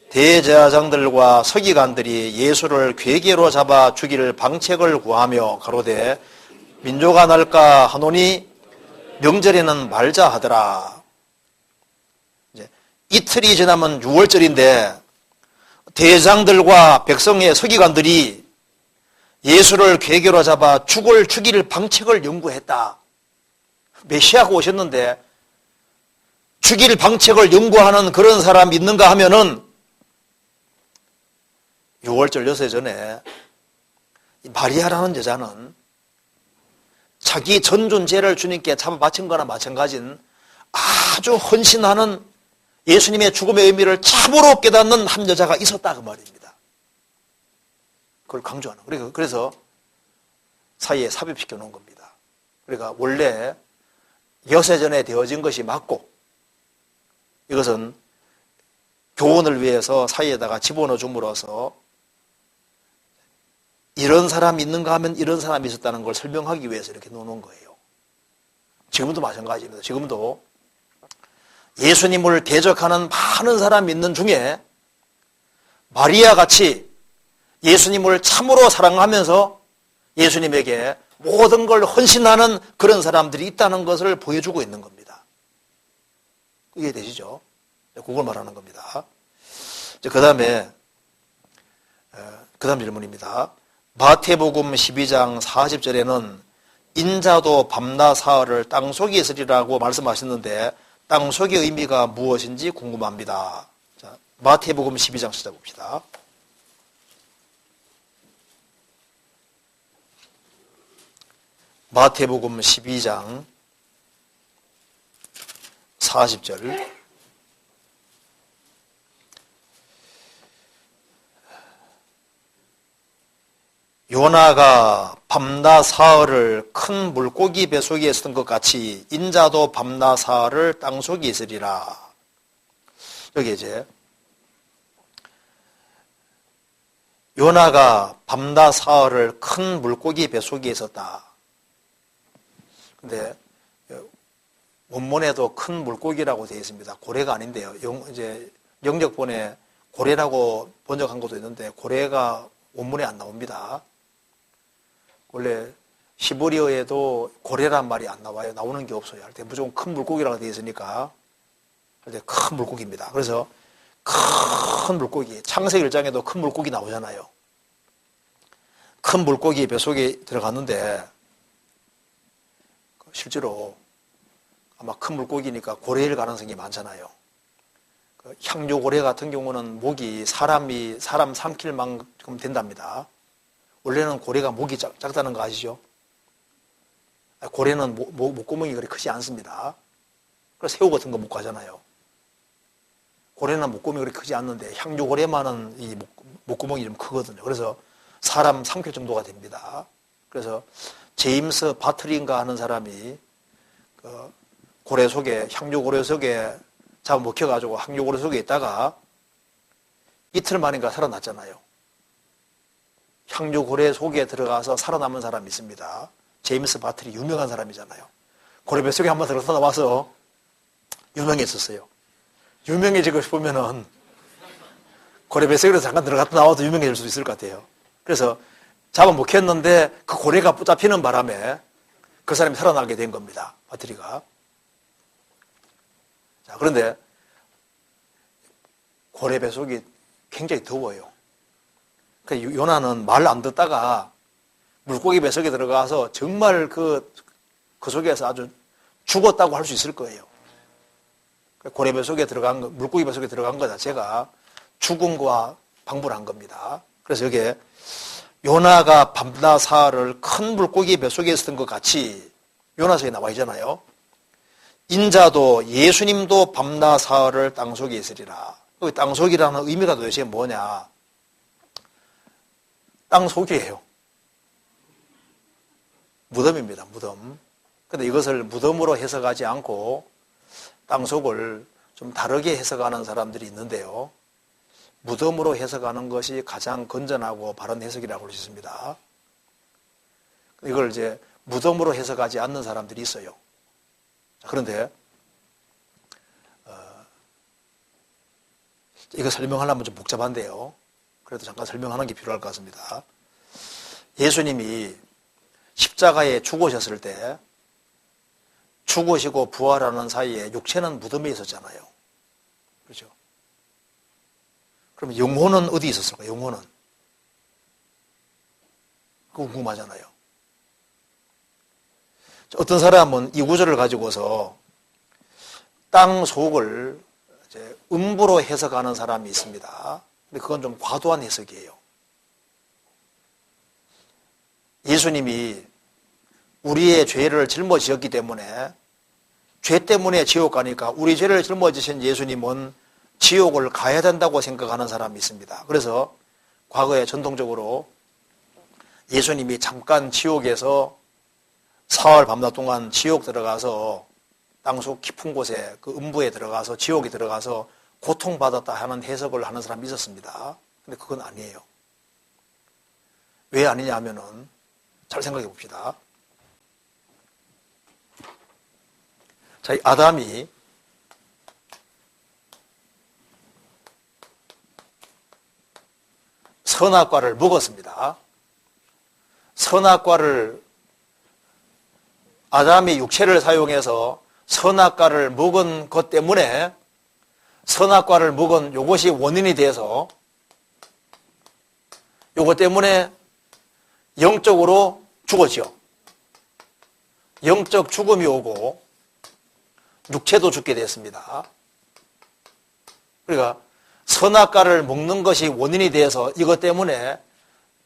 대제사장들과 서기관들이 예수를 궤계로 잡아 죽일 방책을 구하며 가로되 민조가 날까 하노니 명절에는 말자 하더라. 이제 이틀이 지나면 6월절인데 대제사장들과 백성의 서기관들이 예수를 궤계로 잡아 죽일 방책을 연구했다. 메시아가 오셨는데 죽일 방책을 연구하는 그런 사람이 있는가 하면은 6월절 요새 전에 마리아라는 여자는 자기 전존재를 주님께 잡아 바친 거나 마찬가지인 아주 헌신하는 예수님의 죽음의 의미를 참으로 깨닫는 한 여자가 있었다 그 말입니다. 그걸 강조하는 거예요. 그래서 사이에 삽입시켜 놓은 겁니다. 그러니까 원래 여세 전에 되어진 것이 맞고 이것은 교훈을 위해서 사이에다가 집어넣어 줌으로써 이런 사람이 있는가 하면 이런 사람이 있었다는 걸 설명하기 위해서 이렇게 놓는 거예요. 지금도 마찬가지입니다. 지금도 예수님을 대적하는 많은 사람이 있는 중에 마리아 같이 예수님을 참으로 사랑하면서 예수님에게 모든 걸 헌신하는 그런 사람들이 있다는 것을 보여주고 있는 겁니다. 이해되시죠? 그걸 말하는 겁니다. 그 다음에 그 다음 질문입니다. 마태복음 12장 40절에는 인자도 밤낮 사흘을 땅속에 있으리라고 말씀하셨는데 땅속의 의미가 무엇인지 궁금합니다. 자, 마태복음 12장 찾아봅시다. 마태복음 12장 40절 요나가 밤낮 사흘을 큰 물고기 뱃속에 있었던 것 같이 인자도 밤낮 사흘을 땅속에 있으리라. 여기 이제 요나가 밤낮 사흘을 큰 물고기 뱃속에 있었다. 근데 원문에도 큰 물고기라고 되어 있습니다. 고래가 아닌데요. 이제 영역본에 고래라고 번역한 것도 있는데 고래가 원문에 안 나옵니다. 원래 히브리어에도 고래란 말이 안 나와요. 나오는 게 없어요. 할 때 무조건 큰 물고기라고 되어 있으니까 할 때 큰 물고기입니다. 그래서 큰 물고기, 창세기 1장에도 큰 물고기 나오잖아요. 큰 물고기 뱃속에 들어갔는데 실제로 아마 큰 물고기니까 고래일 가능성이 많잖아요. 향유고래 같은 경우는 목이 사람 삼킬 만큼 된답니다. 원래는 고래가 목이 작다는 거 아시죠? 고래는 목구멍이 그렇게 크지 않습니다. 그래서 새우 같은 거 못 가잖아요. 고래는 목구멍이 그렇게 크지 않는데 향유고래만은 이 목구멍이 좀 크거든요. 그래서 사람 삼킬 정도가 됩니다. 그래서 제임스 바틀인가 하는 사람이 그 고래 속에, 향유고래 속에 잡아먹혀가지고 향유고래 속에 있다가 이틀 만인가 살아났잖아요. 향유고래 속에 들어가서 살아남은 사람이 있습니다. 제임스 바틀이 유명한 사람이잖아요. 고래 뱃속에 한번 들어서 나와서 유명했었어요. 유명해지고 싶으면은 고래 뱃속에 잠깐 들어갔다 나와도 유명해질 수 있을 것 같아요. 그래서 잡아먹혔는데 그 고래가 붙잡히는 바람에 그 사람이 살아나게 된 겁니다. 바트리가. 자, 그런데 고래 뱃속이 굉장히 더워요. 그러니까 요나는 말 안 듣다가 물고기 뱃속에 들어가서 정말 그 속에서 아주 죽었다고 할 수 있을 거예요. 고래 뱃속에 물고기 뱃속에 들어간 거 자체가 죽음과 방불한 겁니다. 그래서 여기에 요나가 밤낮 사흘을 큰 물고기 뱃속에 있었던 것 같이 요나서에 나와 있잖아요. 인자도 예수님도 밤낮 사흘을 땅속에 있으리라. 여기 땅속이라는 의미가 도대체 뭐냐? 땅속이에요. 무덤입니다. 무덤. 근데 이것을 무덤으로 해석하지 않고 땅속을 좀 다르게 해석하는 사람들이 있는데요. 무덤으로 해석하는 것이 가장 건전하고 바른 해석이라고 할 수 있습니다. 이걸 이제 무덤으로 해석하지 않는 사람들이 있어요. 그런데 이거 설명하려면 좀 복잡한데요. 그래도 잠깐 설명하는 게 필요할 것 같습니다. 예수님이 십자가에 죽으셨을 때 죽으시고 부활하는 사이에 육체는 무덤에 있었잖아요. 그렇죠? 그럼 영혼은 어디 있었을까요? 영혼은? 그거 궁금하잖아요. 어떤 사람은 이 구절을 가지고서 땅 속을 이제 음부로 해석하는 사람이 있습니다. 근데 그건 좀 과도한 해석이에요. 예수님이 우리의 죄를 짊어지셨기 때문에 죄 때문에 지옥 가니까 우리 죄를 짊어지신 예수님은 지옥을 가야 된다고 생각하는 사람이 있습니다. 그래서 과거에 전통적으로 예수님이 잠깐 지옥에서 사흘 밤낮 동안 지옥 들어가서 땅속 깊은 곳에 그 음부에 들어가서 지옥에 들어가서 고통받았다 하는 해석을 하는 사람이 있었습니다. 근데 그건 아니에요. 왜 아니냐 하면은 잘 생각해 봅시다. 자, 아담이 선악과를 먹었습니다. 선악과를 아담이 육체를 사용해서 선악과를 먹은 것 때문에 선악과를 먹은 요것이 원인이 돼서 요것 때문에 영적으로 죽었죠. 영적 죽음이 오고 육체도 죽게 됐습니다. 그러니까 선악과를 먹는 것이 원인이 돼서 이것 때문에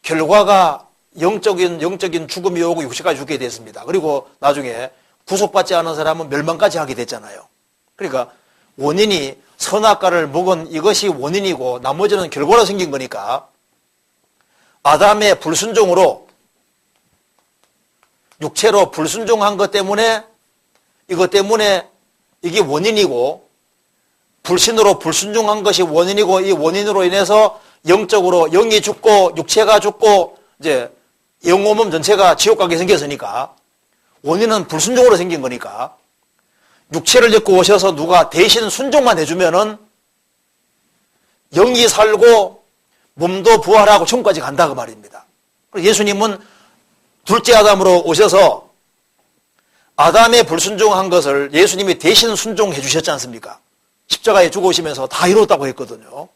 결과가 영적인 죽음이 오고 육체까지 죽게 됐습니다. 그리고 나중에 구속받지 않은 사람은 멸망까지 하게 됐잖아요. 그러니까 원인이 선악과를 먹은 이것이 원인이고 나머지는 결과로 생긴 거니까 아담의 불순종으로 육체로 불순종한 것 때문에 이것 때문에 이게 원인이고 불신으로 불순종한 것이 원인이고 이 원인으로 인해서 영적으로 영이 죽고 육체가 죽고 이제 영혼몸 전체가 지옥 가게 생겼으니까 원인은 불순종으로 생긴 거니까 육체를 입고 오셔서 누가 대신 순종만 해주면은 영이 살고 몸도 부활하고 천국까지 간다 그 말입니다. 예수님은 둘째 아담으로 오셔서 아담의 불순종한 것을 예수님이 대신 순종해 주셨지 않습니까? 십자가에 죽으시면서 다 이뤘다고 했거든요.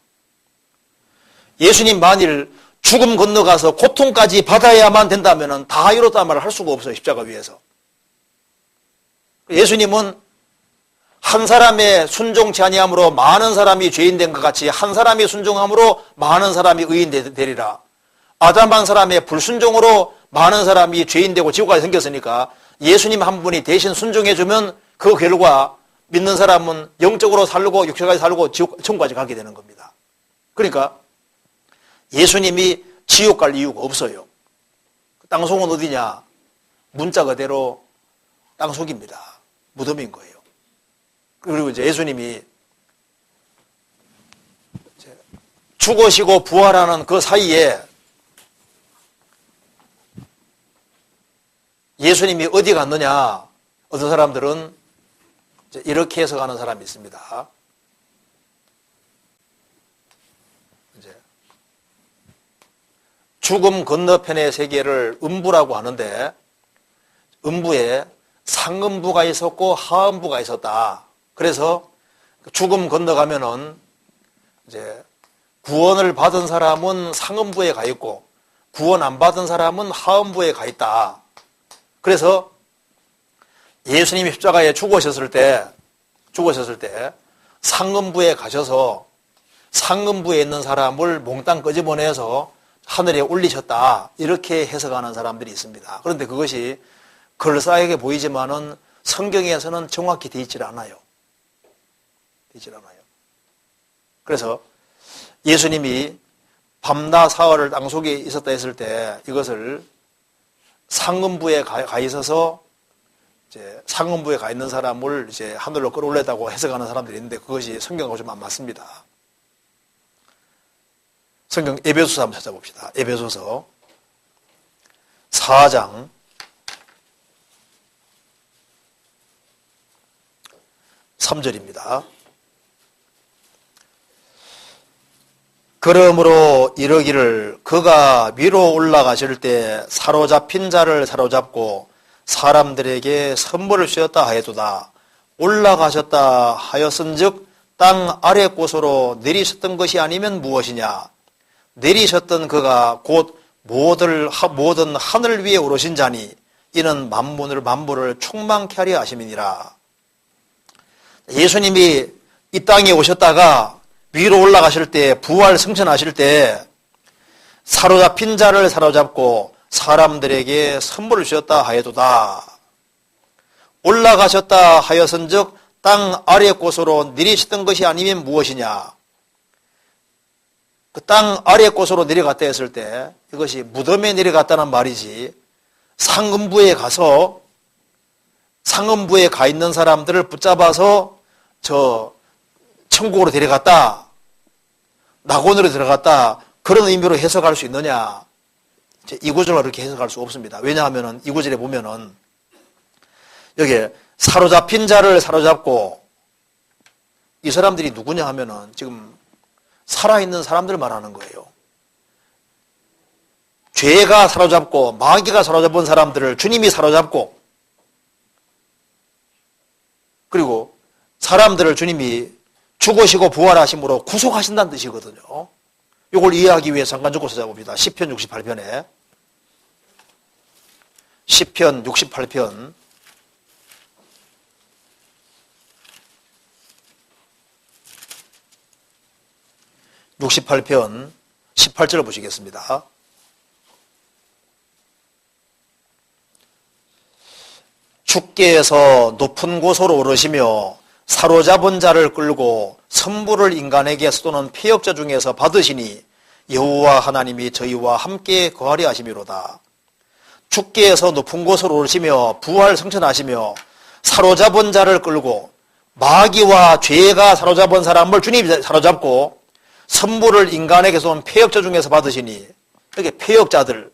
예수님 만일 죽음 건너가서 고통까지 받아야만 된다면 다 이뤘단 말을 할 수가 없어요. 십자가 위에서. 예수님은 한 사람의 순종치 아니함으로 많은 사람이 죄인 된 것 같이 한 사람이 순종함으로 많은 사람이 의인 되리라. 아담 한 사람의 불순종으로 많은 사람이 죄인 되고 지옥까지 생겼으니까 예수님 한 분이 대신 순종해주면 그 결과 믿는 사람은 영적으로 살고 육체까지 살고 천국까지 가게 되는 겁니다. 그러니까 예수님이 지옥 갈 이유가 없어요. 땅속은 어디냐? 문자 그대로 땅속입니다. 무덤인 거예요. 그리고 이제 예수님이 죽으시고 부활하는 그 사이에 예수님이 어디 갔느냐? 어떤 사람들은 이렇게 해석하는 사람이 있습니다. 이제 죽음 건너편의 세계를 음부라고 하는데 음부에 상음부가 있었고 하음부가 있었다. 그래서 죽음 건너가면은 이제 구원을 받은 사람은 상음부에 가 있고 구원 안 받은 사람은 하음부에 가 있다. 그래서 예수님이 십자가에 죽으셨을 때 상음부에 가셔서 상음부에 있는 사람을 몽땅 끄집어내서 하늘에 올리셨다. 이렇게 해석하는 사람들이 있습니다. 그런데 그것이 그럴싸하게 보이지만은 성경에서는 정확히 되어 있질 않아요. 그래서 예수님이 밤낮 사흘을 땅속에 있었다 했을 때 이것을 상음부에 가 있어서 이제 상음부에 가 있는 사람을 이제 하늘로 끌어올렸다고 해석하는 사람들이 있는데 그것이 성경하고 좀 안 맞습니다. 성경 에베소서 한번 찾아봅시다. 에베소서 4장 3절입니다. 그러므로 이르기를 그가 위로 올라가실 때 사로잡힌 자를 사로잡고 사람들에게 선물을 주셨다 하여도다. 올라가셨다 하였은즉 땅 아래 곳으로 내리셨던 것이 아니면 무엇이냐. 내리셨던 그가 곧 모든 하늘 위에 오르신 자니 이는 만물을 충만케 하려 하심이니라. 예수님이 이 땅에 오셨다가 위로 올라가실 때 부활 승천하실 때 사로잡힌 자를 사로잡고 사람들에게 선물을 주셨다 하여도다. 올라가셨다 하였은즉 땅 아래 곳으로 내리셨던 것이 아니면 무엇이냐. 그 땅 아래 곳으로 내려갔다 했을 때 이것이 무덤에 내려갔다는 말이지 상음부에 가서 상음부에 가 있는 사람들을 붙잡아서 저 천국으로 데려갔다, 낙원으로 들어갔다 그런 의미로 해석할 수 있느냐. 이 구절로 그렇게 해석할 수 없습니다. 왜냐하면 이 구절에 보면은 여기 사로잡힌 자를 사로잡고 이 사람들이 누구냐 하면은 지금 살아있는 사람들 말하는 거예요. 죄가 사로잡고 마귀가 사로잡은 사람들을 주님이 사로잡고 그리고 사람들을 주님이 죽으시고 부활하심으로 구속하신다는 뜻이거든요. 이걸 이해하기 위해서 잠깐 적고 찾아봅니다. 시편 68편에 시편 68편 68편 18절을 보시겠습니다. 주께서 높은 곳으로 오르시며 사로잡은 자를 끌고 선물을 인간에게 쏘는 패역자 중에서 받으시니 여호와 하나님이 저희와 함께 거하려 하심이로다. 주께서 높은 곳으로 오르시며 부활 승천하시며 사로잡은 자를 끌고 마귀와 죄가 사로잡은 사람을 주님이 사로잡고 선물을 인간에게 쏜 패역자 중에서 받으시니 여기 패역자들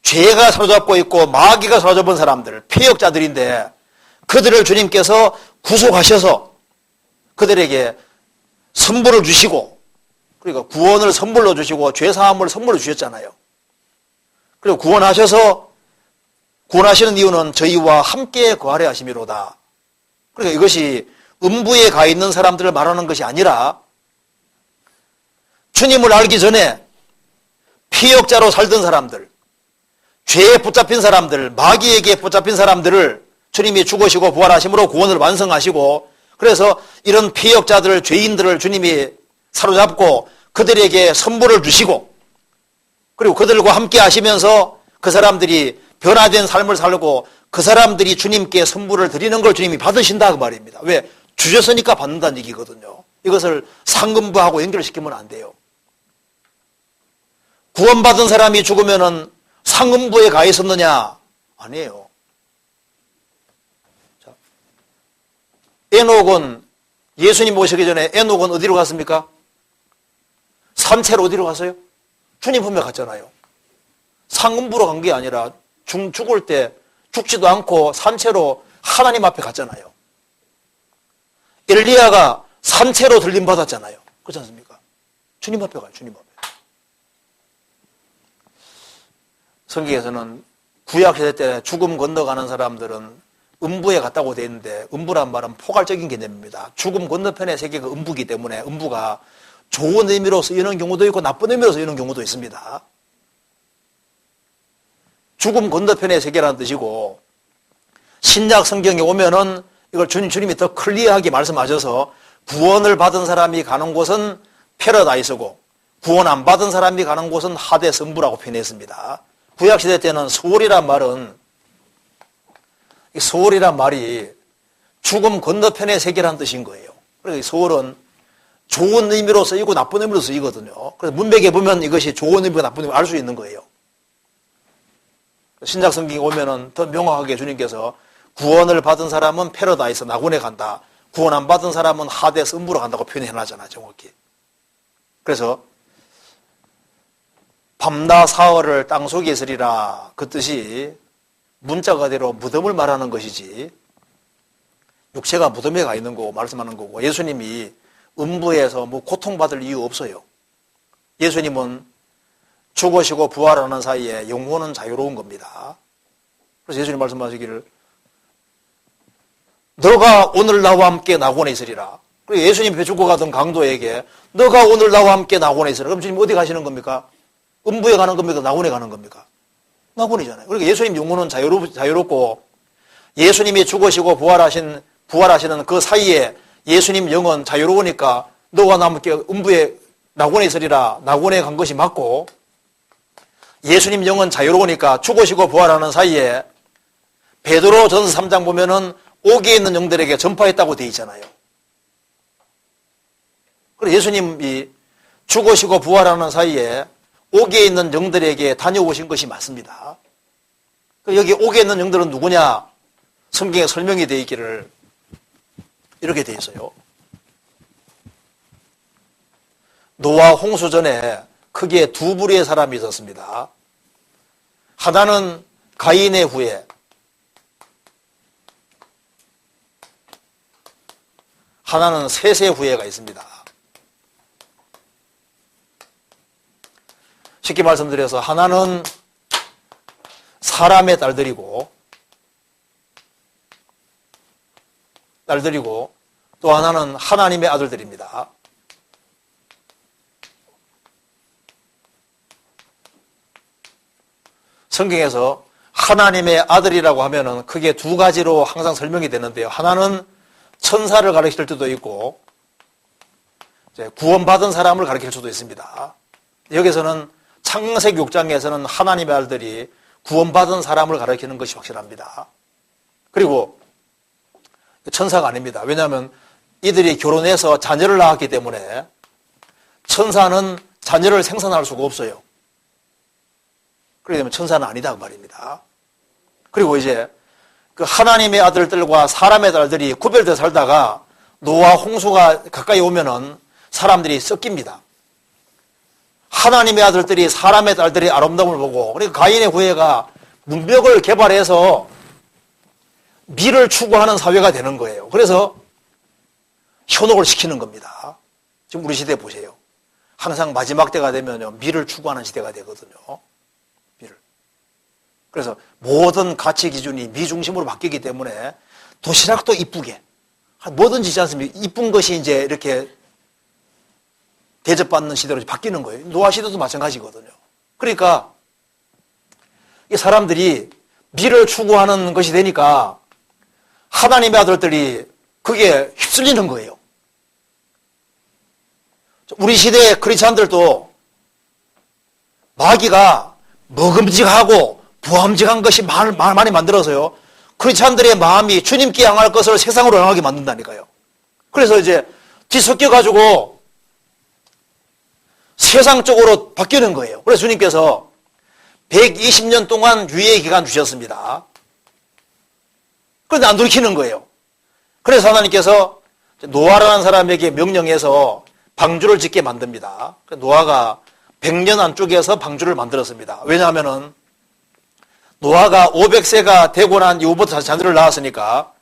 죄가 사로잡고 있고 마귀가 사로잡은 사람들, 폐역자들인데 그들을 주님께서 구속하셔서 그들에게 선물을 주시고, 그러니까 구원을 선물로 주시고 죄사함을 선물로 주셨잖아요. 그리고 구원하시는 이유는 저희와 함께 거하려 하심이로다. 그러니까 이것이 음부에 가 있는 사람들을 말하는 것이 아니라 주님을 알기 전에 피역자로 살던 사람들, 죄에 붙잡힌 사람들, 마귀에게 붙잡힌 사람들을 주님이 죽으시고 부활하심으로 구원을 완성하시고, 그래서 이런 피역자들, 죄인들을 주님이 사로잡고 그들에게 선물을 주시고, 그리고 그들과 함께 하시면서 그 사람들이 변화된 삶을 살고 그 사람들이 주님께 선물을 드리는 걸 주님이 받으신다 그 말입니다. 왜? 주셨으니까 받는다는 얘기거든요. 이것을 상금부하고 연결시키면 안 돼요. 구원받은 사람이 죽으면은 상금부에 가 있었느냐? 아니에요. 자, 에녹은 예수님 모시기 전에 에녹은 어디로 갔습니까? 산채로 어디로 갔어요? 주님 품에 갔잖아요. 상금부로 간 게 아니라 죽을 때 죽지도 않고 산채로 하나님 앞에 갔잖아요. 엘리야가 산채로 들림 받았잖아요. 그렇지 않습니까? 주님 앞에 가요. 주님 앞에. 성경에서는 구약시대 때 죽음 건너가는 사람들은 음부에 갔다고 되어 있는데, 음부란 말은 포괄적인 개념입니다. 죽음 건너편의 세계가 음부이기 때문에 음부가 좋은 의미로 쓰이는 경우도 있고 나쁜 의미로 쓰이는 경우도 있습니다. 죽음 건너편의 세계라는 뜻이고, 신약 성경에 오면은 이걸 주님이 더 클리어하게 말씀하셔서 구원을 받은 사람이 가는 곳은 패러다이스고 구원 안 받은 사람이 가는 곳은 하데스 음부라고 표현했습니다. 구약시대 때는 소울이란 말이 죽음 건너편의 세계라는 뜻인 거예요. 그래서 소울은 좋은 의미로 쓰이고 나쁜 의미로 쓰이거든요. 그래서 문맥에 보면 이것이 좋은 의미가 나쁜 의미를 알 수 있는 거예요. 신약 성경에 오면은 더 명확하게 주님께서 구원을 받은 사람은 패러다이스 낙원에 간다. 구원 안 받은 사람은 하데스 음부로 간다고 표현해놨잖아요. 정확히. 그래서 밤낮 사흘을 땅속에 있으리라, 그 뜻이 문자 그대로 무덤을 말하는 것이지 육체가 무덤에 가 있는 거고 말씀하는 거고, 예수님이 음부에서 뭐 고통받을 이유 없어요. 예수님은 죽으시고 부활하는 사이에 영혼은 자유로운 겁니다. 그래서 예수님 말씀하시기를 너가 오늘 나와 함께 낙원에 있으리라. 그리고 예수님이 죽어가던 강도에게 너가 오늘 나와 함께 낙원에 있으리라. 그럼 주님 어디 가시는 겁니까? 음부에 가는 겁니까? 낙원에 가는 겁니까? 낙원이잖아요. 그러니까 예수님 영혼은 자유롭고 예수님이 죽으시고 부활하시는 그 사이에 예수님 영은 자유로우니까 너와 나 함께 음부에 낙원에 있으리라. 낙원에 간 것이 맞고, 예수님 영은 자유로우니까 죽으시고 부활하는 사이에 베드로 전서 3장 보면은 옥에 있는 영들에게 전파했다고 되어 있잖아요. 그래서 예수님이 죽으시고 부활하는 사이에 옥에 있는 영들에게 다녀오신 것이 맞습니다. 여기 옥에 있는 영들은 누구냐? 성경에 설명이 되어 있기를 이렇게 되어 있어요. 노아 홍수 전에 크게 두 부류의 사람이 있었습니다. 하나는 가인의 후예, 하나는 셋의 후예가 있습니다. 쉽게 말씀드려서 하나는 사람의 딸들이고 또 하나는 하나님의 아들들입니다. 성경에서 하나님의 아들이라고 하면은 크게 두 가지로 항상 설명이 되는데요. 하나는 천사를 가리킬 때도 있고 구원받은 사람을 가리킬 수도 있습니다. 여기서는 창세기 6장에서는 하나님의 아들들이 구원받은 사람을 가리키는 것이 확실합니다. 그리고 천사가 아닙니다. 왜냐하면 이들이 결혼해서 자녀를 낳았기 때문에 천사는 자녀를 생산할 수가 없어요. 그렇기 때문에 천사는 아니다 그 말입니다. 그리고 이제 그 하나님의 아들들과 사람의 아들들이 구별되어 살다가 노아 홍수가 가까이 오면은 사람들이 섞입니다. 하나님의 아들들이 사람의 딸들의 아름다움을 보고, 그러니까 가인의 후예가 문명을 개발해서 미를 추구하는 사회가 되는 거예요. 그래서 현혹을 시키는 겁니다. 지금 우리 시대 보세요. 항상 마지막 때가 되면요, 미를 추구하는 시대가 되거든요. 미를. 그래서 모든 가치 기준이 미 중심으로 바뀌기 때문에 도시락도 이쁘게, 뭐든지 있지 않습니까? 이쁜 것이 이제 이렇게 대접받는 시대로 바뀌는 거예요. 노아 시대도 마찬가지거든요. 그러니까 이 사람들이 미를 추구하는 것이 되니까 하나님의 아들들이 그게 휩쓸리는 거예요. 우리 시대의 크리스찬들도 마귀가 먹음직하고 부함직한 것이 많이 만들어서요, 크리스찬들의 마음이 주님께 향할 것을 세상으로 향하게 만든다니까요. 그래서 이제 뒤섞여가지고 세상 쪽으로 바뀌는 거예요. 그래서 주님께서 120년 동안 유예 기간 주셨습니다. 그런데 안 돌이키는 거예요. 그래서 하나님께서 노아라는 사람에게 명령해서 방주를 짓게 만듭니다. 노아가 100년 안쪽에서 방주를 만들었습니다. 왜냐하면은 노아가 500세가 되고 난 이후부터 자녀를 낳았으니까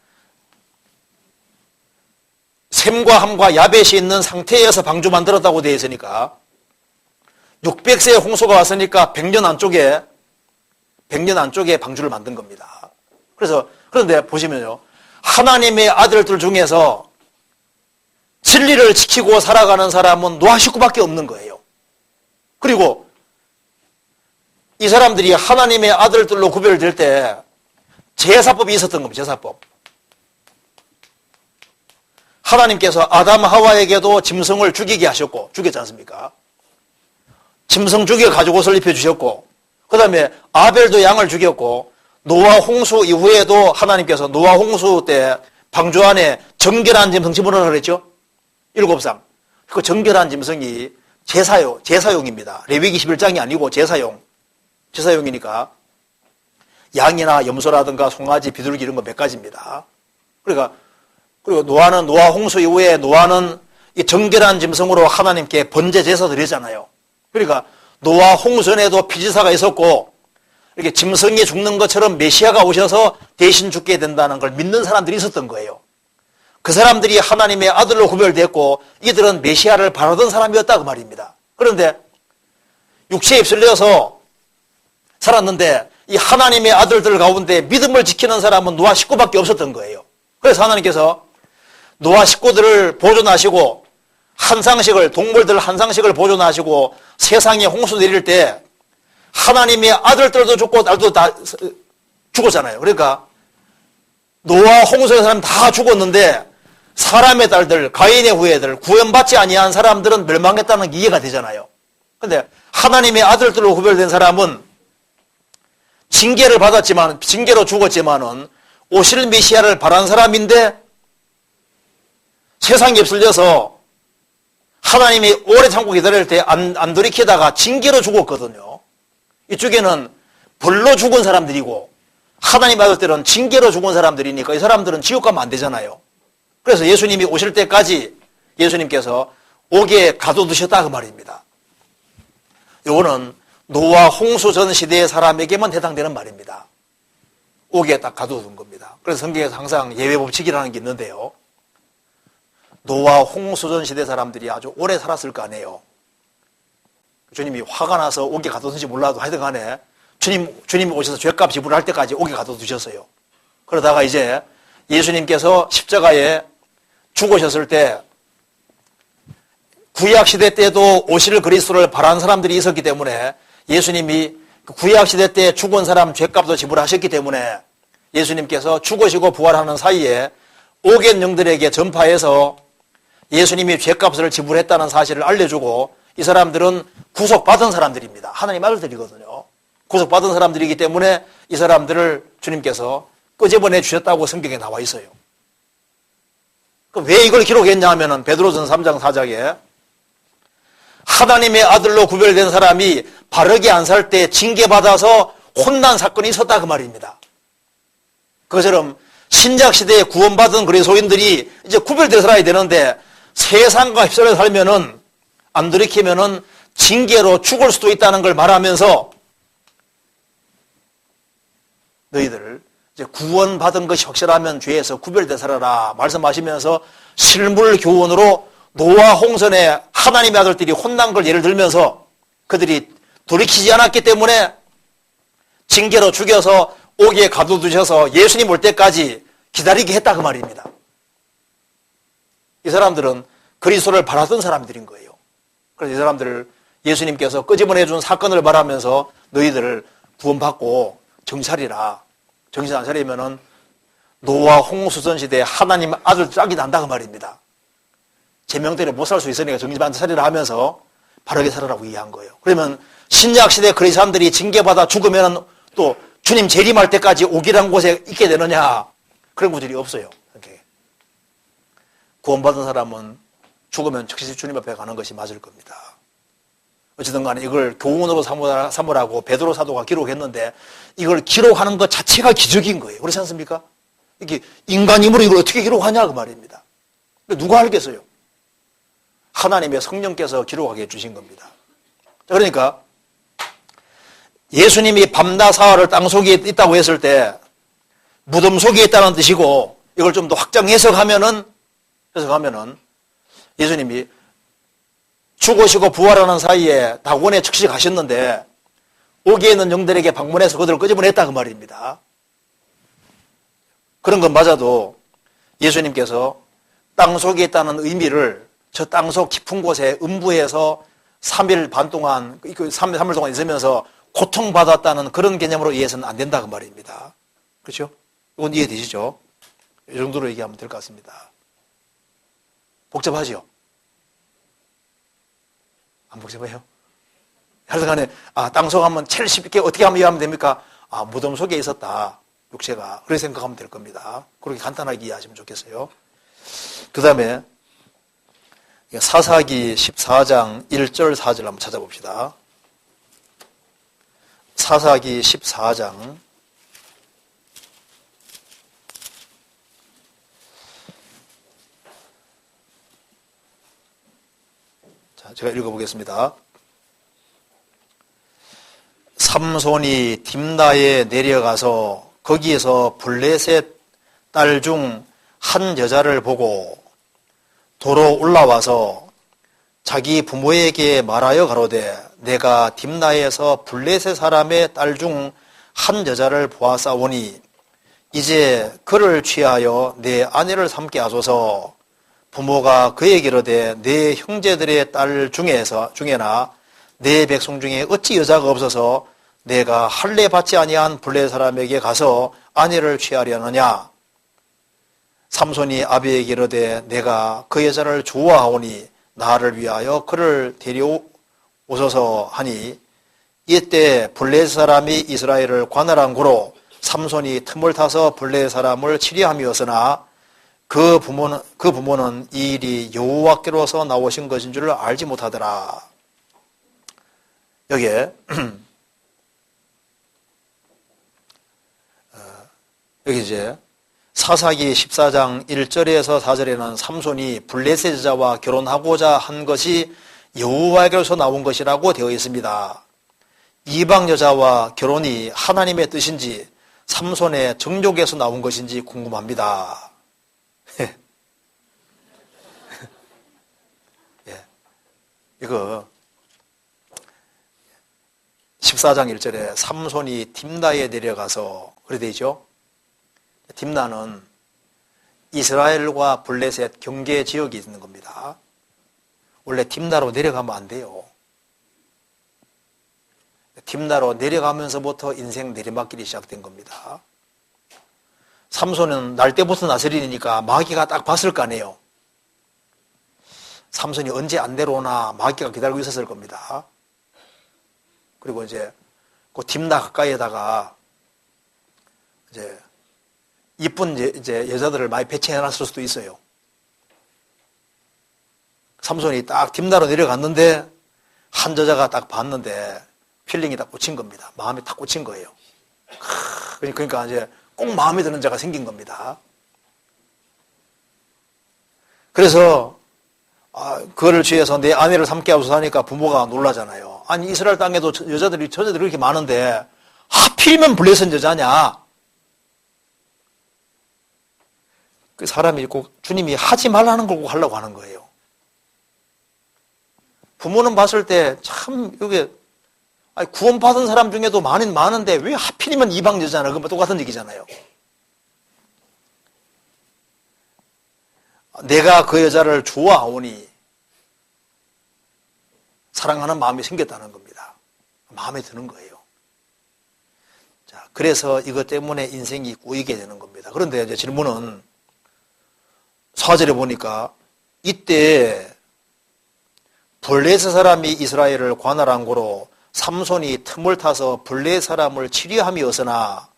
셈과 함과 야벳이 있는 상태에서 방주 만들었다고 되어 있으니까 600세의 홍수가 왔으니까 100년 안쪽에 방주를 만든 겁니다. 그런데 보시면요, 하나님의 아들들 중에서 진리를 지키고 살아가는 사람은 노아 식구밖에 없는 거예요. 그리고 이 사람들이 하나님의 아들들로 구별될 때 제사법이 있었던 겁니다. 제사법. 하나님께서 아담 하와에게도 짐승을 죽이게 하셨고, 죽였지 않습니까? 짐승 죽여 가지고 설립해 주셨고, 그 다음에 아벨도 양을 죽였고, 노아 홍수 이후에도 하나님께서 노아 홍수 때 방주 안에 정결한 짐승 집어넣으라고 그랬죠? 7상. 그 정결한 짐승이 제사용입니다. 레위기 11장이 아니고 제사용이니까 양이나 염소라든가 송아지, 비둘기 이런 거 몇 가지입니다. 그리고 노아는 노아 홍수 이후에 노아는 이 정결한 짐승으로 하나님께 번제 제사 드리잖아요. 그러니까 노아 홍수 전에도 피지사가 있었고, 이렇게 짐승이 죽는 것처럼 메시아가 오셔서 대신 죽게 된다는 걸 믿는 사람들이 있었던 거예요. 그 사람들이 하나님의 아들로 구별됐고, 이들은 메시아를 바라던 사람이었다고 말입니다. 그런데 육체에 휩쓸려서 살았는데 이 하나님의 아들들 가운데 믿음을 지키는 사람은 노아 식구밖에 없었던 거예요. 그래서 하나님께서 노아 식구들을 보존하시고 동물들 한상식을 보존하시고 세상에 홍수 내릴 때 하나님의 아들들도 죽고 딸도 다 죽었잖아요. 그러니까 노아 홍수의 사람 다 죽었는데 사람의 딸들, 가인의 후예들, 구원받지 아니한 사람들은 멸망했다는 게 이해가 되잖아요. 그런데 하나님의 아들들로 구별된 사람은 징계로 죽었지만은 오실 메시아를 바란 사람인데 세상에 휩쓸려서 하나님이 오래 참고 기다릴 때 안 돌이키다가 징계로 죽었거든요. 이쪽에는 벌로 죽은 사람들이고 하나님 아들들은 징계로 죽은 사람들이니까 이 사람들은 지옥 가면 안 되잖아요. 그래서 예수님이 오실 때까지 예수님께서 옥에 가둬두셨다 그 말입니다. 이거는 노아 홍수 전 시대의 사람에게만 해당되는 말입니다. 옥에 딱 가둬둔 겁니다. 그래서 성경에서 항상 예외 법칙이라는 게 있는데요. 노아 홍수 전 시대 사람들이 아주 오래 살았을 거 아니에요. 주님이 화가 나서 옥에 가둬둔지 몰라도 하여튼 간에 주님이 오셔서 죄값 지불할 때까지 옥에 가둬두셨어요. 그러다가 이제 예수님께서 십자가에 죽으셨을 때 구약시대 때도 오실 그리스도를 바란 사람들이 있었기 때문에 예수님이 구약시대 때 죽은 사람 죄값도 지불하셨기 때문에 예수님께서 죽으시고 부활하는 사이에 옥의 영들에게 전파해서 예수님이 죄값을 지불했다는 사실을 알려주고 이 사람들은 구속받은 사람들입니다. 하나님 아들들이거든요. 구속받은 사람들이기 때문에 이 사람들을 주님께서 끄집어내 주셨다고 성경에 나와 있어요. 왜 이걸 기록했냐 하면은 베드로전서 3장 4장에 하나님의 아들로 구별된 사람이 바르게 안 살 때 징계받아서 혼난 사건이 있었다 그 말입니다. 그것처럼 신약시대에 구원받은 그리스도인들이 이제 구별돼서 살아야 되는데 세상과 휩쓸려 살면은 안 돌이키면은 징계로 죽을 수도 있다는 걸 말하면서 너희들 이제 구원받은 것이 확실하면 죄에서 구별돼 살아라 말씀하시면서 실물 교훈으로 노아 홍선의 하나님의 아들들이 혼난 걸 예를 들면서 그들이 돌이키지 않았기 때문에 징계로 죽여서 옥에 가둬두셔서 예수님 올 때까지 기다리게 했다 그 말입니다. 이 사람들은 그리스도를 바라던 사람들인 거예요. 그래서 이 사람들을 예수님께서 끄집어내 준 사건을 말하면서 너희들을 구원받고 정찰이라. 정신 안 차리면은 노아 홍수전 시대에 하나님 아들 짝이 난다 그 말입니다. 제명대로 못 살 수 있으니까 정신 안 차리라 하면서 바르게 살아라고 이해한 거예요. 그러면 신약 시대 그리스도인들이 징계받아 죽으면 또 주님 재림할 때까지 옥이라는 곳에 있게 되느냐? 그런 구절이 없어요. 이렇게. 구원받은 사람은 죽으면 즉시 주님 앞에 가는 것이 맞을 겁니다. 어쨌든 간에 이걸 교훈으로 삼으라고 베드로 사도가 기록했는데 이걸 기록하는 것 자체가 기적인 거예요. 그렇지 않습니까? 이게 인간 힘으로 이걸 어떻게 기록하냐 그 말입니다. 누가 알겠어요? 하나님의 성령께서 기록하게 해주신 겁니다. 그러니까 예수님이 밤낮 사흘을 땅속에 있다고 했을 때 무덤 속에 있다는 뜻이고 이걸 좀 더 확장 해석하면은 예수님이 죽으시고 부활하는 사이에 낙원에 즉시 가셨는데 옥에 있는 영들에게 방문해서 그들을 끄집어냈다 그 말입니다. 그런 건 맞아도 예수님께서 땅속에 있다는 의미를 저 땅속 깊은 곳에 음부에서 3일 반 동안 3일 동안 있으면서 고통받았다는 그런 개념으로 이해해서는 안 된다 그 말입니다. 그렇죠? 이건 이해되시죠? 이 정도로 얘기하면 될 것 같습니다. 복잡하죠? 안 복잡해요? 하여튼간에 땅속 하면 제일 쉽게 어떻게 하면 이해하면 됩니까? 무덤 속에 있었다 육체가. 그렇게 생각하면 될 겁니다. 그렇게 간단하게 이해하시면 좋겠어요. 그 다음에 사사기 14장 1절 4절 한번 찾아봅시다. 사사기 14장 자, 제가 읽어보겠습니다. 삼손이 딥나에 내려가서 거기에서 블레셋 딸 중 한 여자를 보고 도로 올라와서 자기 부모에게 말하여 가로되 내가 딥나에서 블레셋 사람의 딸 중 한 여자를 보았사오니 이제 그를 취하여 내 아내를 삼게 하소서. 부모가 그에게 이르되 내 형제들의 딸 중에나 내 백성 중에 어찌 여자가 없어서 내가 할례 받지 아니한 블레셋 사람에게 가서 아내를 취하려느냐. 삼손이 아비에게 이르되 내가 그 여자를 좋아하오니 나를 위하여 그를 데려오소서 하니 이때 블레셋 사람이 이스라엘을 관할한 고로 삼손이 틈을 타서 블레셋 사람을 치리함이었으나 그 부모는 이 일이 여호와께로서 나오신 것인 줄 알지 못하더라. 여기에 여기 이제 사사기 14장 1절에서 4절에는 삼손이 블레셋 여자와 결혼하고자 한 것이 여호와께로서 나온 것이라고 되어 있습니다. 이방 여자와 결혼이 하나님의 뜻인지 삼손의 정욕에서 나온 것인지 궁금합니다. 예. 이거 14장 1절에 삼손이 딥나에 내려가서 그래 되죠. 딥나는 이스라엘과 블레셋 경계 지역이 있는 겁니다. 원래 딥나로 내려가면 안 돼요. 딥나로 내려가면서부터 인생 내리막길이 시작된 겁니다. 삼손은 날 때부터 나서리니까 마귀가 딱 봤을 거 아니에요. 삼손이 언제 안 내려오나 마귀가 기다리고 있었을 겁니다. 그리고 이제 그 딥나 가까이에다가 이제 이쁜 이제 여자들을 많이 배치해놨을 수도 있어요. 삼손이 딱 딥나로 내려갔는데 한 여자가 딱 봤는데 필링이 딱 꽂힌 겁니다. 마음이 딱 꽂힌 거예요. 그러니까 이제 꼭 마음에 드는 자가 생긴 겁니다. 그래서 그거를 취해서 내 아내를 삼게 하고서 사니까 부모가 놀라잖아요. 아니 이스라엘 땅에도 여자들이 처제들이 그렇게 많은데 하필이면 블레셋 여자냐? 그 사람이 꼭 주님이 하지 말라는 걸 꼭 하려고 하는 거예요. 부모는 봤을 때 참 이게 구원받은 사람 중에도 많은데 왜 하필이면 이방 여자나? 그건 똑같은 얘기잖아요. 내가 그 여자를 좋아하오니 사랑하는 마음이 생겼다는 겁니다. 마음에 드는 거예요. 자, 그래서 이것 때문에 인생이 꼬이게 되는 겁니다. 그런데 이제 질문은 4절에 보니까 이때 블레셋 사람이 이스라엘을 관할한 고로 삼손이 틈을 타서 블레셋 사람을 치료함이었으나